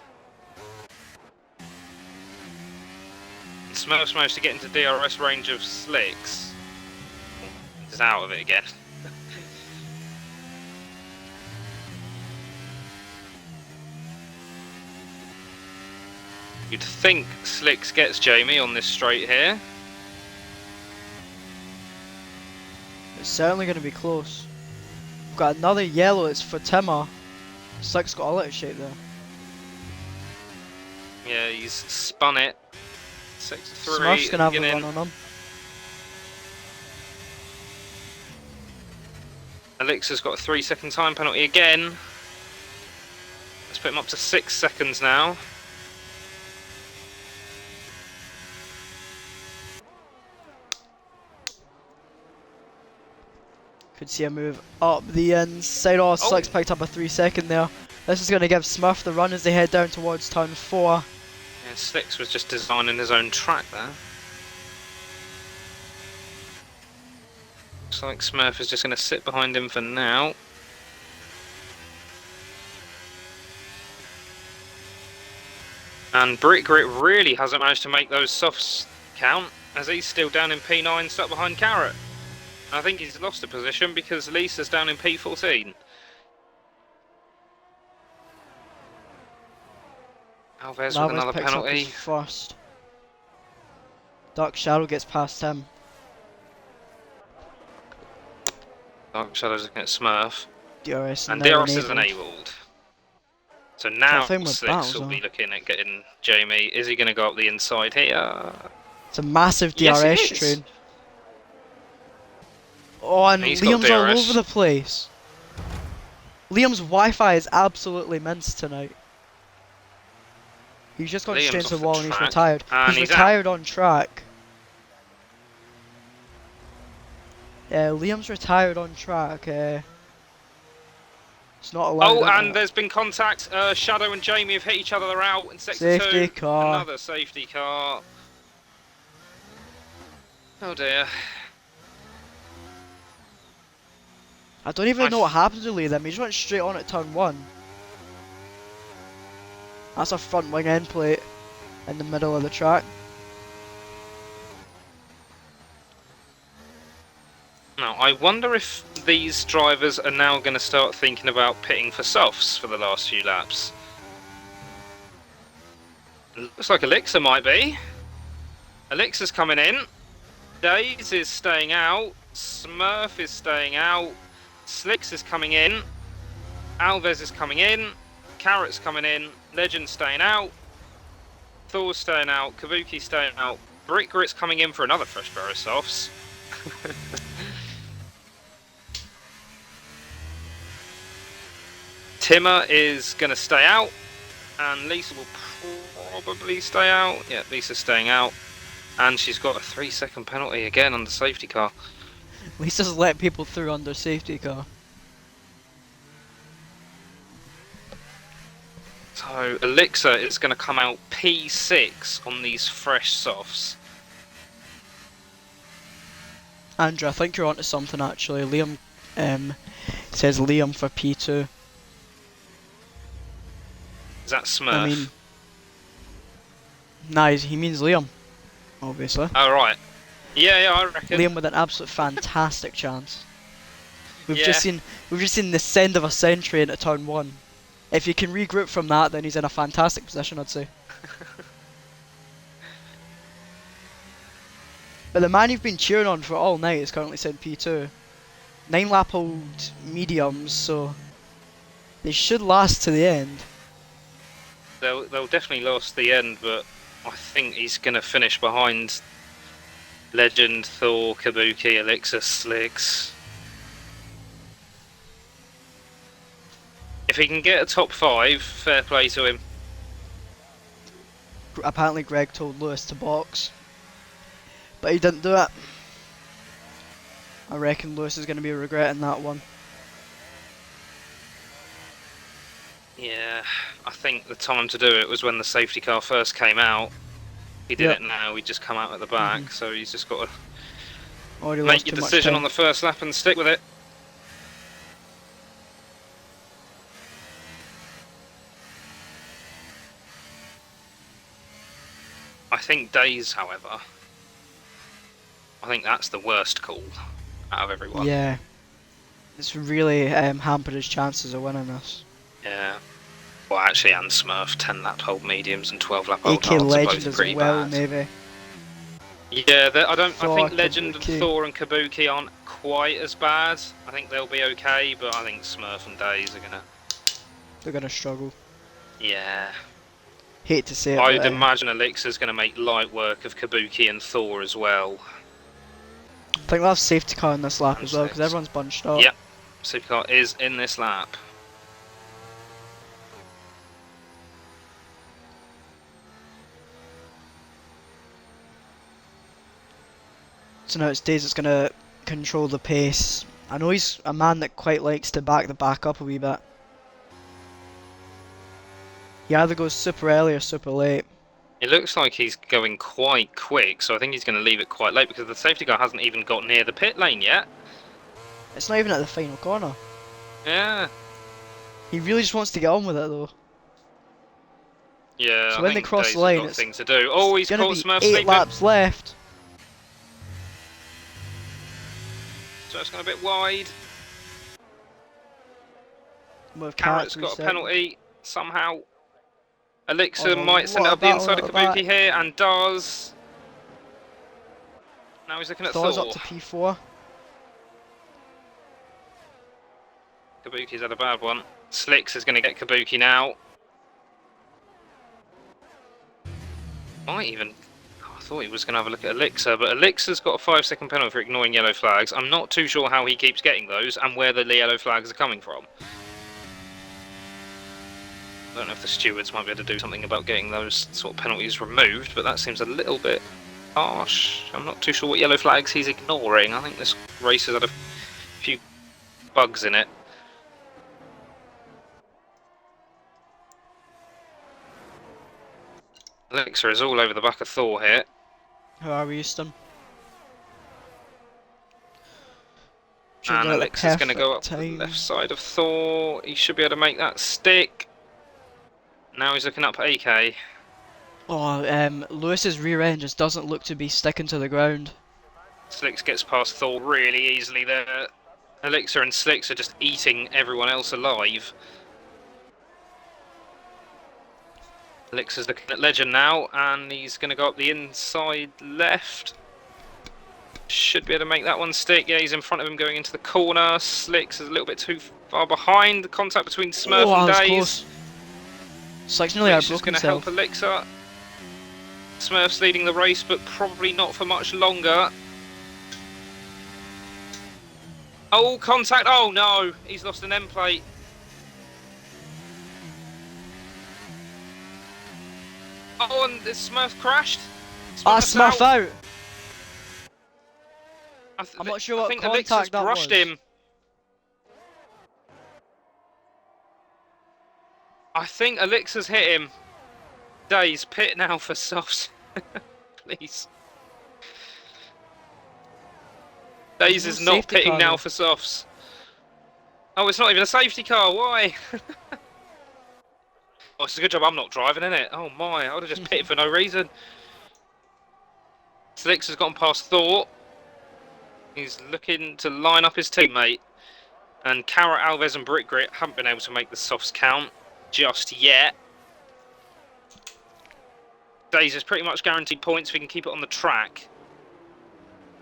Smurf's managed to get into DRS range of Slicks. He's out of it again. You'd think Slicks gets Jamie on this straight here. It's certainly going to be close. We've got another yellow, it's for Timmer. Slick's got a little shape there. Yeah, he's spun it. 6-3. Smurf's going to have a run on him. Elixir's got a 3-second time penalty again. Let's put him up to 6 seconds now. Could see a move up the inside. Oh, Slick's picked up a 3-second there. This is going to give Smurf the run as they head down towards turn 4. Yeah, Slicks was just designing his own track there. Looks like Smurf is just going to sit behind him for now. And Grit really hasn't managed to make those softs count, as he's still down in P9, stuck behind Carrot. I think he's lost a position because Lisa's down in P14. Alves with another penalty. First. Dark Shadow gets past him. Dark Shadow's looking at Smurf. DRS And now DRS is enabled. enabled. So Got a now thing with Slicks battles will on. be looking at getting Jamie. Is he going to go up the inside here? It's a massive Yes, he DRS is. train. Oh, and He's got Liam's all over DRS. the place. Liam's Wi-Fi is absolutely minced tonight. He's just gone straight Liam's into off the the wall and he's track. retired. And He's he's out. retired on track. Liam's retired on track. It's not allowed. Oh, and there's been contact. Shadow and Jamie have hit each other. They're out in sector 2. Safety car. Another safety car. Oh dear. I don't even know what happened to Liam. He just went straight on at turn 1. That's a front wing end plate in the middle of the track. Now, I wonder if these drivers are now going to start thinking about pitting for softs for the last few laps. Looks like Elixir might be. Elixir's coming in. Daze is staying out. Smurf is staying out. Slicks is coming in. Alves is coming in. Carrot's coming in. Legend's staying out. Thor's staying out. Kabuki's staying out. Brick Grit's coming in for another fresh pair of softs. Timmer is going to stay out, and Lisa will probably stay out. Yeah, Lisa's staying out, and she's got a 3-second penalty again on the safety car. Lisa's let people through under safety car. So Elixir is going to come out P6 on these fresh softs. Andrew, I think you're onto something actually. Liam says Liam for P2. Is that Smurf? I mean, nah, he means Liam, obviously. Oh right. Yeah, I reckon. Liam with an absolute fantastic chance. We've just seen the send of a century into turn 1. If you can regroup from that, then he's in a fantastic position, I'd say. But the man you've been cheering on for all night is currently sent P2. 9-lap old mediums, so they should last to the end. They'll definitely last the end, but I think he's going to finish behind Legend, Thor, Kabuki, Elixir, Slicks. If he can get a top 5, fair play to him. Apparently Greg told Lewis to box, but he didn't do it. I reckon Lewis is going to be regretting that one. Yeah, I think the time to do it was when the safety car first came out. He did it now, he'd just come out at the back, so he's just got to make your decision on the first lap and stick with it. I think Daze, however, I think that's the worst call out of everyone. Yeah, it's really hampered his chances of winning this. Yeah. Well, actually, and Smurf, 10-lap hold mediums and 12-lap hold AK hards Legend are both as pretty well, bad. maybe. Yeah, I Thor, think Legend Kabuki. and Thor and Kabuki aren't quite as bad. I think they'll be okay, but I think Smurf and Daze are gonna. They're going to struggle. Yeah. Hate to say it, I'd but, imagine Elixir's gonna make light work of Kabuki and Thor as well. I think they'll have safety car in this lap And as well, because Slicks. everyone's bunched up. Yep. Supercar is in this lap. So now it's Daze that's going to control the pace. I know he's a man that quite likes to back the back up a wee bit. He either goes super early or super late. It looks like he's going quite quick, so I think he's going to leave it quite late because the safety car hasn't even got near the pit lane yet. It's not even at the final corner. Yeah. He really just wants to get on with it though. Yeah, So I when they think cross Daze the line, has got it's things to do. Oh, he's gonna caught be Smurf 8 sleeping. laps left. So it's gone a bit wide. With Carrot's Carrot's got a reset. penalty somehow. Elixir Oh, might send what it up the about- inside of what about- Kabuki here, and does. Now he's looking at Thor's Thor. up to P4. Kabuki's had a bad one. Slicks is going to get Kabuki now. Might even... I thought he was going to have a look at Elixir, but Elixir's got a 5-second penalty for ignoring yellow flags. I'm not too sure how he keeps getting those and where the yellow flags are coming from. I don't know if the stewards might be able to do something about getting those sort of penalties removed, but that seems a little bit harsh. I'm not too sure what yellow flags he's ignoring. I think this race has had a few bugs in it. Elixir is all over the back of Thor here. Who are we, Easton? And Elixir's going to go up the left side of Thor. He should be able to make that stick. Now he's looking up at AK. Oh, Lewis's rear end just doesn't look to be sticking to the ground. Slicks gets past Thor really easily there. Elixir and Slicks are just eating everyone else alive. Elixir's looking at Legend now, and he's going to go up the inside left. Should be able to make that one stick. Yeah, he's in front of him going into the corner. Slicks is a little bit too far behind. The contact between Smurf and Daze. Close. Slicks nearly Slicks is outbroke going to help Elixir. Smurf's leading the race, but probably not for much longer. Oh, contact! Oh no, he's lost an end plate. Oh, and the Smurf crashed. Smurf out. I'm not sure what contact Elixir's that brushed was. him. I think Elixir's hit him. Daze, pit now for softs. Please. Daze is not pitting now for softs. Oh, it's not even a safety car, why? Oh, it's a good job I'm not driving, isn't it? Oh my, I would have just pitted for no reason. Slicks has gone past Thor. He's looking to line up his teammate. And Carrot, Alves and Brick Grit haven't been able to make the softs count just yet. Daze is pretty much guaranteed points if we can keep it on the track.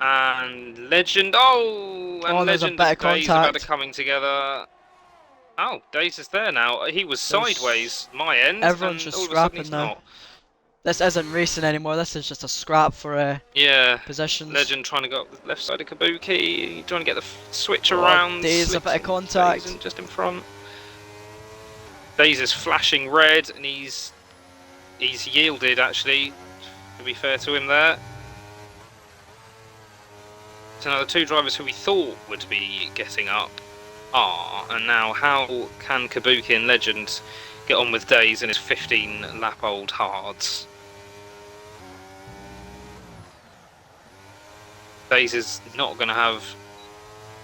And Legend, and Legend and Daze are about to coming together. Oh, Daze is there now. He was sideways, my end, everyone's just scrapping now. Not. This isn't racing anymore, this is just a scrap for positions. Legend trying to go up the left side of Kabuki, trying to get the switch around. Daze a bit of contact. Daze just in front. Daze is flashing red, and he's yielded, actually, to be fair to him there. So now the two drivers who we thought would be getting up are, and now how can Kabuki and Legend get on with Daze in his 15-lap-old hards? Daze is not going to have...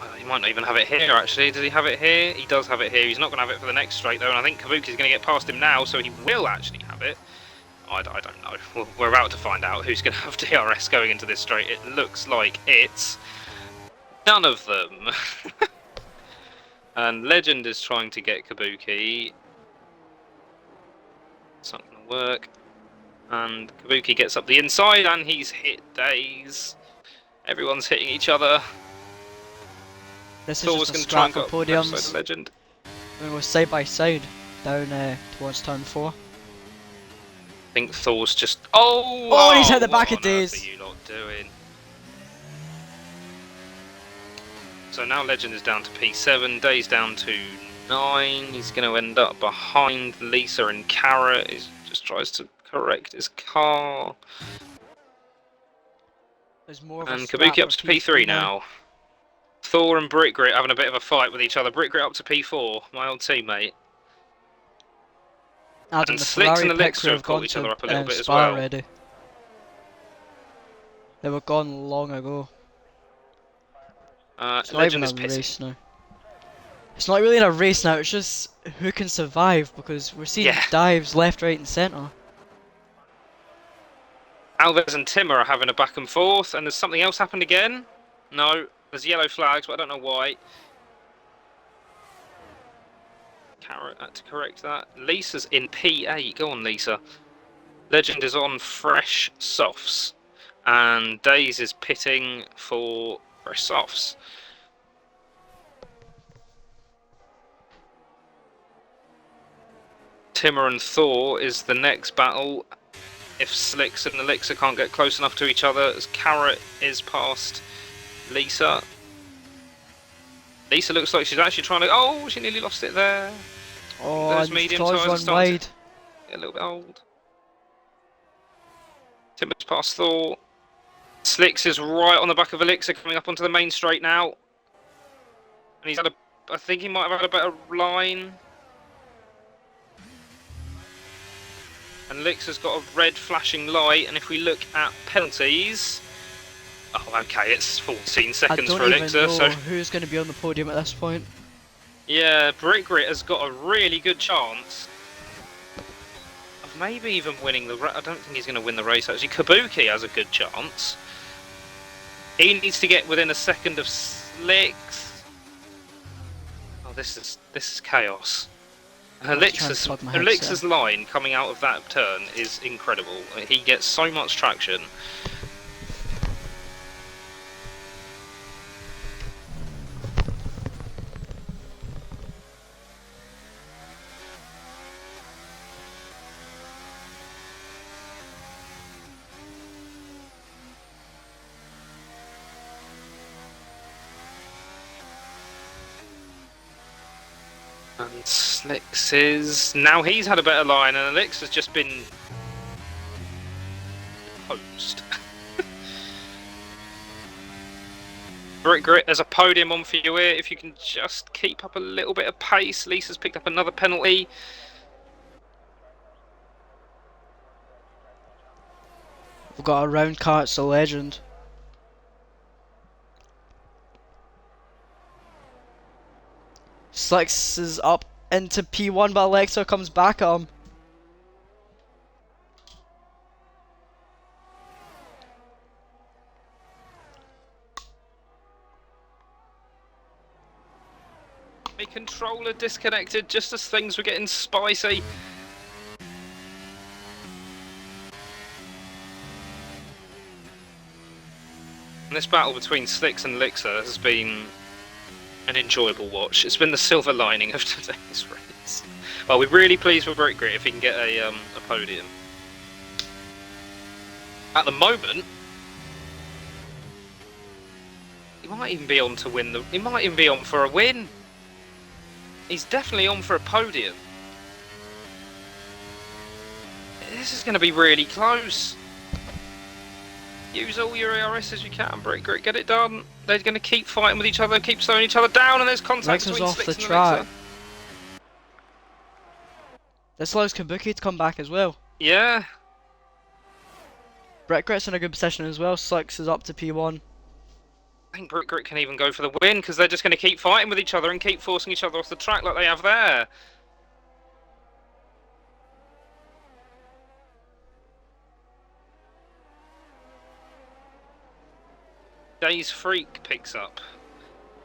Well, he might not even have it here, actually. Does he have it here? He does have it here. He's not going to have it for the next straight, though, and I think Kabuki's going to get past him now, so he will actually have it. I don't know. We're about to find out who's going to have DRS going into this straight. It looks like it's none of them. And Legend is trying to get Kabuki. It's not going to work. And Kabuki gets up the inside, and he's hit Daze. Everyone's hitting each other. This is just a scrap for podiums. Legend. We go side by side down towards turn 4. I think Thor's just... Oh, he's hit the back of Daze. What are you lot doing? So now Legend is down to P7, Daze down to 9. He's going to end up behind Lisa and Carrot. He just tries to correct his car. And Kabuki up to P3 now. Thor and Brick Grit having a bit of a fight with each other. Brick Grit up to P4, my old teammate. And Slicks and Elixir have caught each other up a little bit as well. Already. They were gone long ago. It's not even a race now. It's not really in a race now, it's just who can survive, because we're seeing dives left, right and centre. Alves and Tim are having a back and forth, and there's something else happened again? No, there's yellow flags, but I don't know why. Carrot had to correct that. Lisa's in P8, go on Lisa. Legend is on fresh softs, and Daze is pitting for fresh softs. Timur and Thor is the next battle. If Slicks and Elixir can't get close enough to each other, as Carrot is past Lisa. Lisa looks like she's actually trying to. Oh, she nearly lost it there. Oh, Those and medium Thor's tires are run starting wide. to get a little bit old. Timur's past Thor. Slicks is right on the back of Elixir, coming up onto the main straight now. And he's had a. I think he might have had a better line. And Elixir's got a red flashing light, and if we look at penalties. Oh, okay, it's 14 seconds for Elixir. I don't even know so who's going to be on the podium at this point. yeah, Brickgrit has got a really good chance of maybe even winning the race. I don't think he's going to win the race, actually. Kabuki has a good chance. He needs to get within a second of Slicks. Oh, this is chaos. Elixir's line coming out of that turn is incredible. He gets so much traction. And Slicks is... Now he's had a better line, and Elixir's just been... posed. Brickgrit, there's a podium on for you here. If you can just keep up a little bit of pace. Lisa's picked up another penalty. We've got a round car, it's a legend. Slicks is up into P1, but Alexa comes back at him. A controller disconnected just as things were getting spicy. And this battle between Slicks and Elixir has been an enjoyable watch. It's been the silver lining of today's race. Well, we're really pleased with Brickgrit if he can get a podium. At the moment, he might even be on to win the. He might even be on for a win. He's definitely on for a podium. This is going to be really close. Use all your ARS as you can, Brickgrit. Get it done. They're going to keep fighting with each other, keep slowing each other down, and there's contact Lexa's between off Slicks the and track. Elixir. This allows Kabuki to come back as well. Yeah. Brickgrit's in a good position as well. Slicks is up to P1. I think Brickgrit can even go for the win because they're just going to keep fighting with each other and keep forcing each other off the track like they have there. Days Freak picks up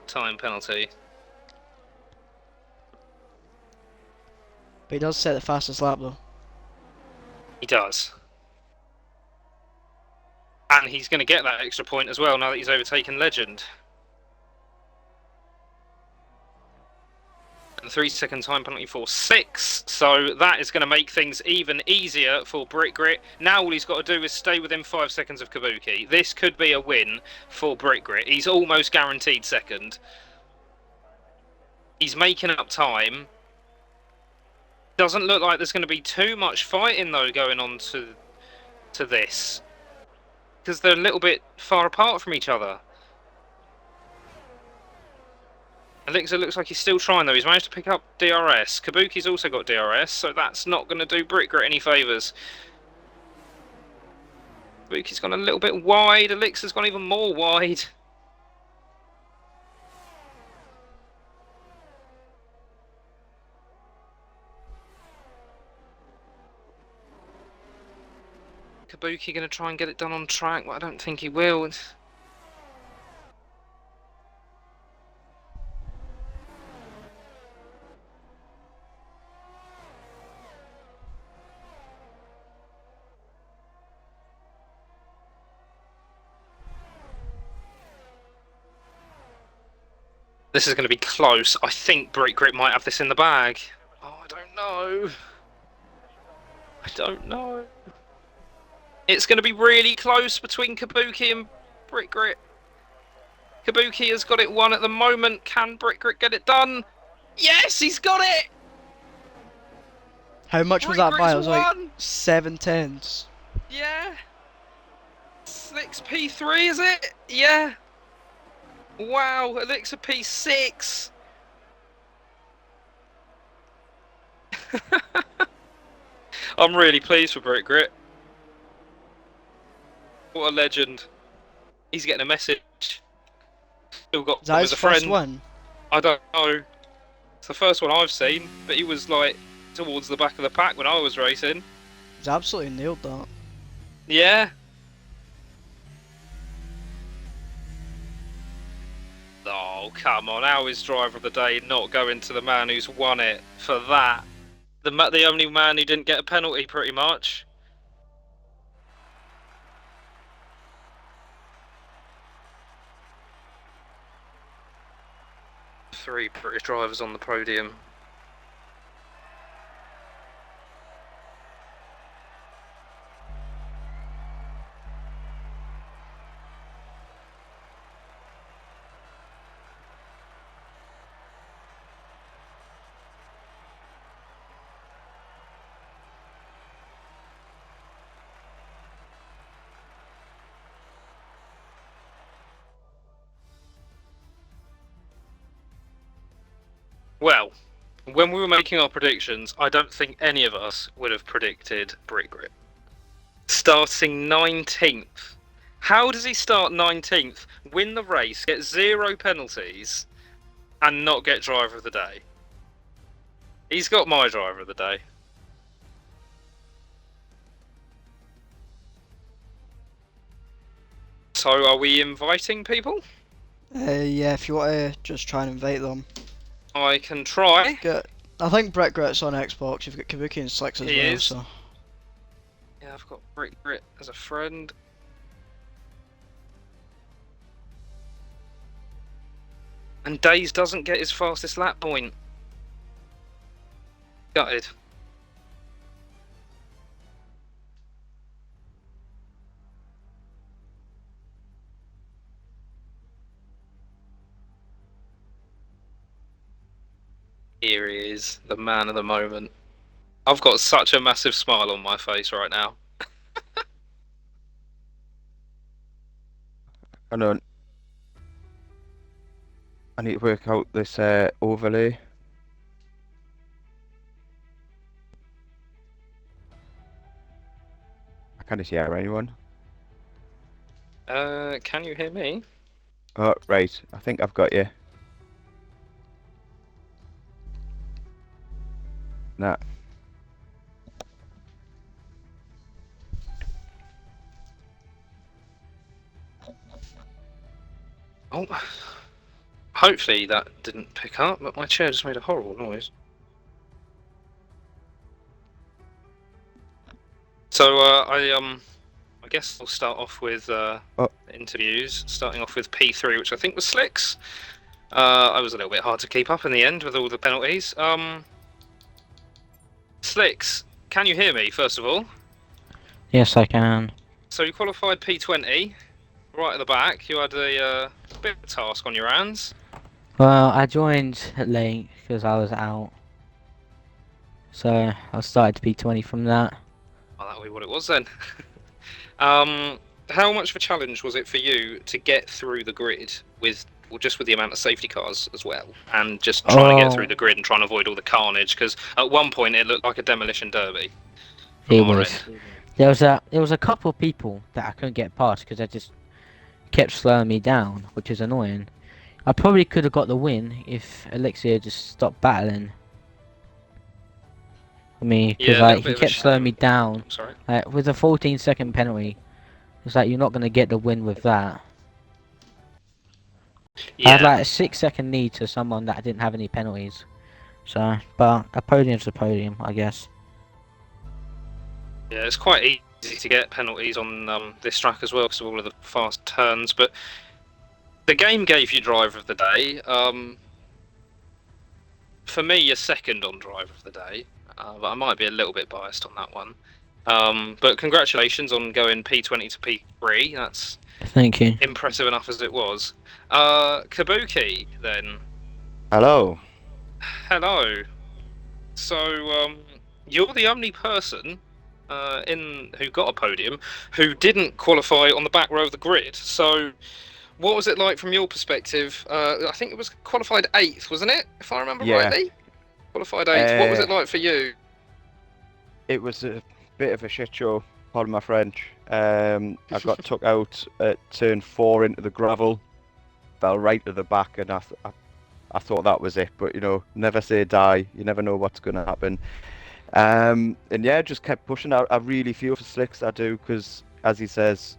time penalty. But he does set the fastest lap though. He does. And he's going to get that extra point as well now that he's overtaken Legend. And 3-second time penalty for 6, so that is going to make things even easier for Brickgrit. Now all he's got to do is stay within 5 seconds of Kabuki. This could be a win for Brickgrit. He's almost guaranteed second. He's making up time. Doesn't look like there's going to be too much fighting though going on to this. Because they're a little bit far apart from each other. Elixir looks like he's still trying though. He's managed to pick up DRS. Kabuki's also got DRS, so that's not going to do Brickgrit any favours. Kabuki's gone a little bit wide. Elixir's gone even more wide. Kabuki going to try and get it done on track, but I don't think he will. This is going to be close. I think Brickgrit might have this in the bag. Oh, I don't know. I don't know. It's going to be really close between Kabuki and Brick Grit. Kabuki has got it won at the moment. Can Brick Grit get it done? Yes, he's got it! How much was Brick that by? Grit's It was like won! 7/10. Yeah. Slicks P3, is it? Yeah. Wow, Elixir P6. I'm really pleased for Brick Grit. What a legend. He's getting a message. Still got Is that him his as a first friend. win? I don't know. It's the first one I've seen, but he was like towards the back of the pack when I was racing. He's absolutely nailed that. Yeah. Oh, come on. How is driver of the day not going to the man who's won it for that? The only man who didn't get a penalty, pretty much. Three British drivers on the podium. Well, when we were making our predictions, I don't think any of us would have predicted Brick Grit. Starting 19th. How does he start 19th, win the race, get 0 penalties, and not get driver of the day? He's got my driver of the day. So are we inviting people? Yeah, if you want to just try and invite them. I can try. I think Brick Grit's on Xbox. You've got Kabuki and Slicks as He well, is. so. Yeah, I've got Brick Grit as a friend. And Days doesn't get his fastest lap point. Gutted. Here he is, the man of the moment. I've got such a massive smile on my face right now. I know. I need to work out this overlay. I can't hear anyone. Can you hear me? Oh, right. I think I've got you. Nah. Oh, hopefully that didn't pick up, but my chair just made a horrible noise. So I guess I'll start off with interviews, starting off with P3, which I think was Slicks. I was a little bit hard to keep up in the end with all the penalties. Slicks, can you hear me, first of all? Yes, I can. So you qualified P20, right at the back. You had a bit of a task on your hands. Well, I joined late because I was out. So I started to be 20 from that. Oh, that'll be what it was then. How much of a challenge was it for you to get through the grid with just with the amount of safety cars as well, and just trying to get through the grid and trying to avoid all the carnage? Because at one point it looked like a demolition derby. It was. There was a couple of people that I couldn't get past because they just kept slowing me down, which is annoying. I probably could have got the win if Elixir just stopped battling. I mean, because he kept slowing me down. Sorry. With a 14-second penalty, it's like you're not gonna get the win with that. Yeah. I had like a 6-second lead to someone that didn't have any penalties. So, but a podium's a podium, I guess. Yeah, it's quite easy to get penalties on this track as well because of all of the fast turns. But the game gave you driver of the day. For me, you're second on driver of the day. but I might be a little bit biased on that one. But congratulations on going P20 to P3. That's Thank you. impressive enough as it was. Kabuki, then. Hello. Hello. So, you're the only person who got a podium who didn't qualify on the back row of the grid. So, what was it like from your perspective? I think it was qualified 8th, wasn't it? If I remember rightly? Qualified 8th. What was it like for you? It was a bit of a shit show, pardon my French. I got took out at turn 4 into the gravel, fell right at the back, and I thought that was it. But, you know, never say die. You never know what's going to happen. And yeah, just kept pushing. I really feel for Slicks, I do, because as he says,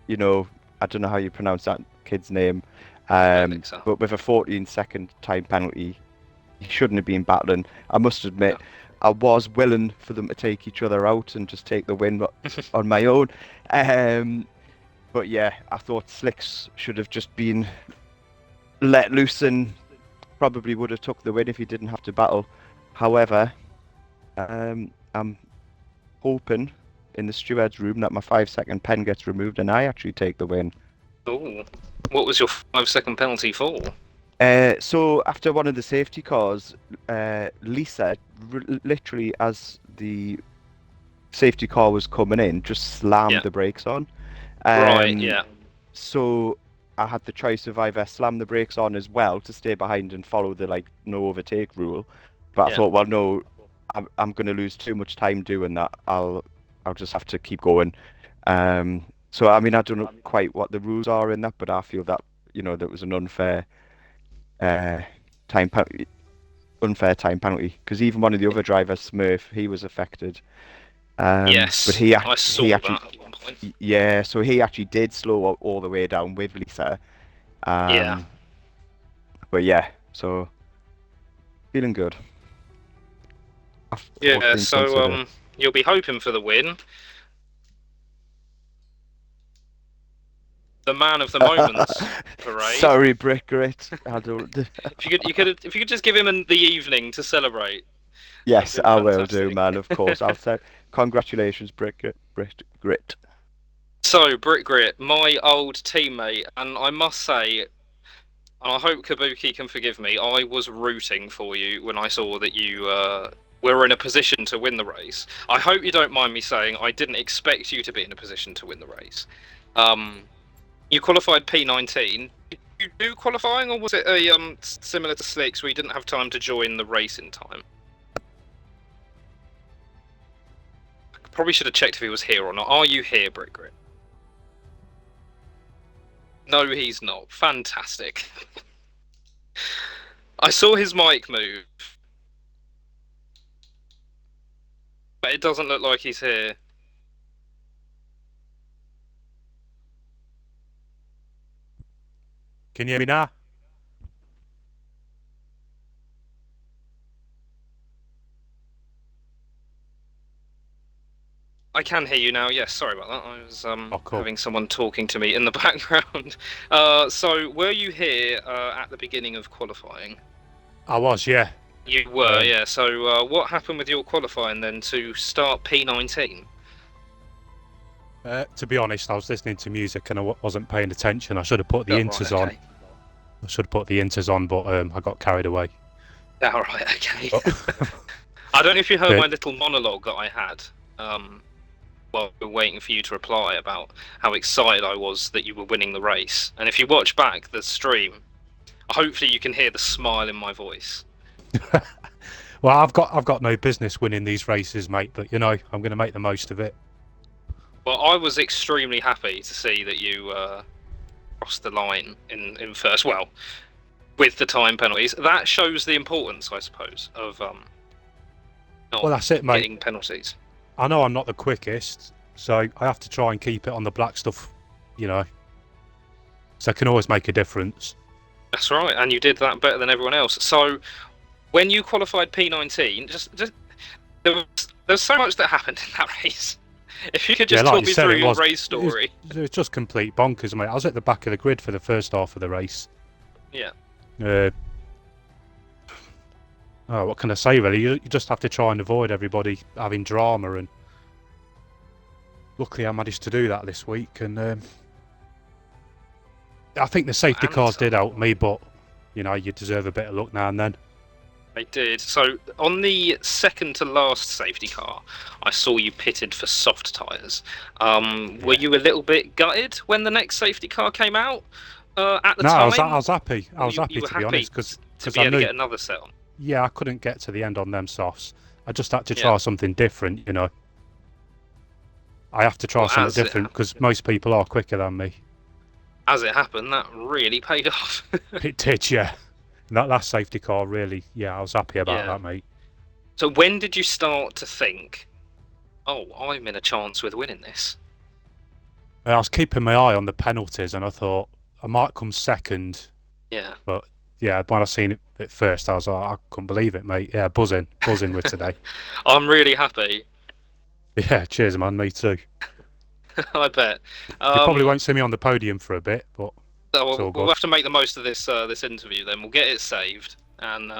you know, I don't know how you pronounce that kid's name, I think so. but with a 14-second time penalty, he shouldn't have been battling. I must admit, I was willing for them to take each other out and just take the win on my own. But yeah, I thought Slicks should have just been let loose and probably would have took the win if he didn't have to battle. However, I'm hoping in the steward's room that my 5-second pen gets removed and I actually take the win. Ooh. What was your 5-second penalty for? So after one of the safety cars, Lisa, literally as the safety car was coming in, just slammed the brakes on. Right, yeah. So I had the choice of either slam the brakes on as well to stay behind and follow the no overtake rule, but I thought, well, no, I'm going to lose too much time doing that. I'll just have to keep going. So I mean, I don't know quite what the rules are in that, but I feel that, you know, that was an unfair time penalty, because even one of the other drivers, Smurf, he was affected. Yes, but he I saw he that actually, at one point. yeah, so he actually did slow all the way down with Lisa. Yeah. But yeah, so feeling good. Yeah, so you'll be hoping for the win. The man of the moments parade. Sorry, Brick Grit. I don't. If you could just give him the evening to celebrate. Yes, I will fantastic. do, man. Of course, I'll say congratulations, Brick Grit. So, Brick Grit, my old teammate, and I must say, and I hope Kabuki can forgive me, I was rooting for you when I saw that you were in a position to win the race. I hope you don't mind me saying I didn't expect you to be in a position to win the race. You qualified P19. Did you do qualifying, or was it a similar to Slicks where you didn't have time to join the race in time? I probably should have checked if he was here or not. Are you here, Brick Grit? No, he's not. Fantastic. I saw his mic move, but it doesn't look like he's here. Can you hear me now? I can hear you now. Yes, sorry about that. I was Cool. having someone talking to me in the background. So, were you here at the beginning of qualifying? I was, yeah. You were, yeah. So, what happened with your qualifying then to start P19? To be honest, I was listening to music and I wasn't paying attention. I should have put the inters on. I should have put the inters on, but I got carried away. All right, okay. I don't know if you heard my little monologue that I had while we were waiting for you to reply about how excited I was that you were winning the race. And if you watch back the stream, hopefully you can hear the smile in my voice. Well, I've got no business winning these races, mate, but you know, I'm going to make the most of it. Well, I was extremely happy to see that you crossed the line in first. Well, with the time penalties, that shows the importance, I suppose, of not that's it, mate. getting penalties. I know I'm not the quickest, so I have to try and keep it on the black stuff, you know. So it can always make a difference. That's right, and you did that better than everyone else. So, when you qualified P19, just there's so much that happened in that race. If you could just talk me through your race story. It was just complete bonkers, mate. I was at the back of the grid for the first half of the race. Yeah. Oh, what can I say, really? You just have to try and avoid everybody having drama, and luckily I managed to do that this week, and I think the safety cars did help me, but, you know, you deserve a bit of luck now and then. They did. So, on the second to last safety car, I saw you pitted for soft tyres. Were you a little bit gutted when the next safety car came out at the No, time? I was happy. I was happy, to be honest, because be I able to knew. get another set on. Yeah, I couldn't get to the end on them softs. I just had to try something different, you know. I have to try something different because most people are quicker than me. As it happened, that really paid off. It did, yeah. That last safety car, really, I was happy about that, mate. So when did you start to think, oh, I'm in a chance with winning this? I was keeping my eye on the penalties, and I thought I might come second. Yeah. But yeah, when I seen it at first, I was like, I couldn't believe it, mate. Yeah, buzzing with today. I'm really happy. Yeah, cheers, man. Me too. I bet. You probably won't see me on the podium for a bit, but we'll have to make the most of this this interview. Then we'll get it saved, and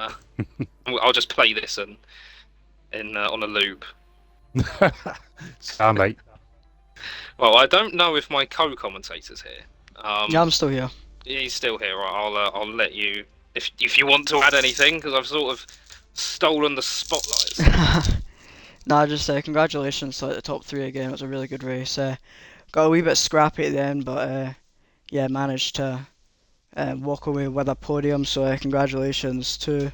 I'll just play this on a loop. Sound, mate. Well, I don't know if my co-commentator's here. Yeah, I'm still here. He's still here. I'll let you if you want to add anything, because I've sort of stolen the spotlight. Nah, just congratulations to the top three again. It was a really good race. Got a wee bit scrappy at the end, but yeah, managed to walk away with a podium. So congratulations to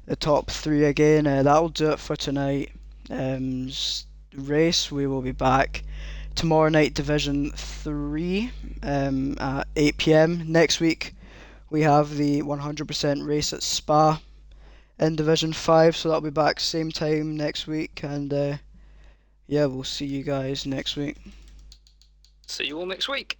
the top three again. That'll do it for tonight. Race. We will be back tomorrow night, Division 3, at 8 p.m. Next week we have the 100% race at Spa in Division 5, so that'll be back same time next week, and yeah, we'll see you guys next week. See you all next week.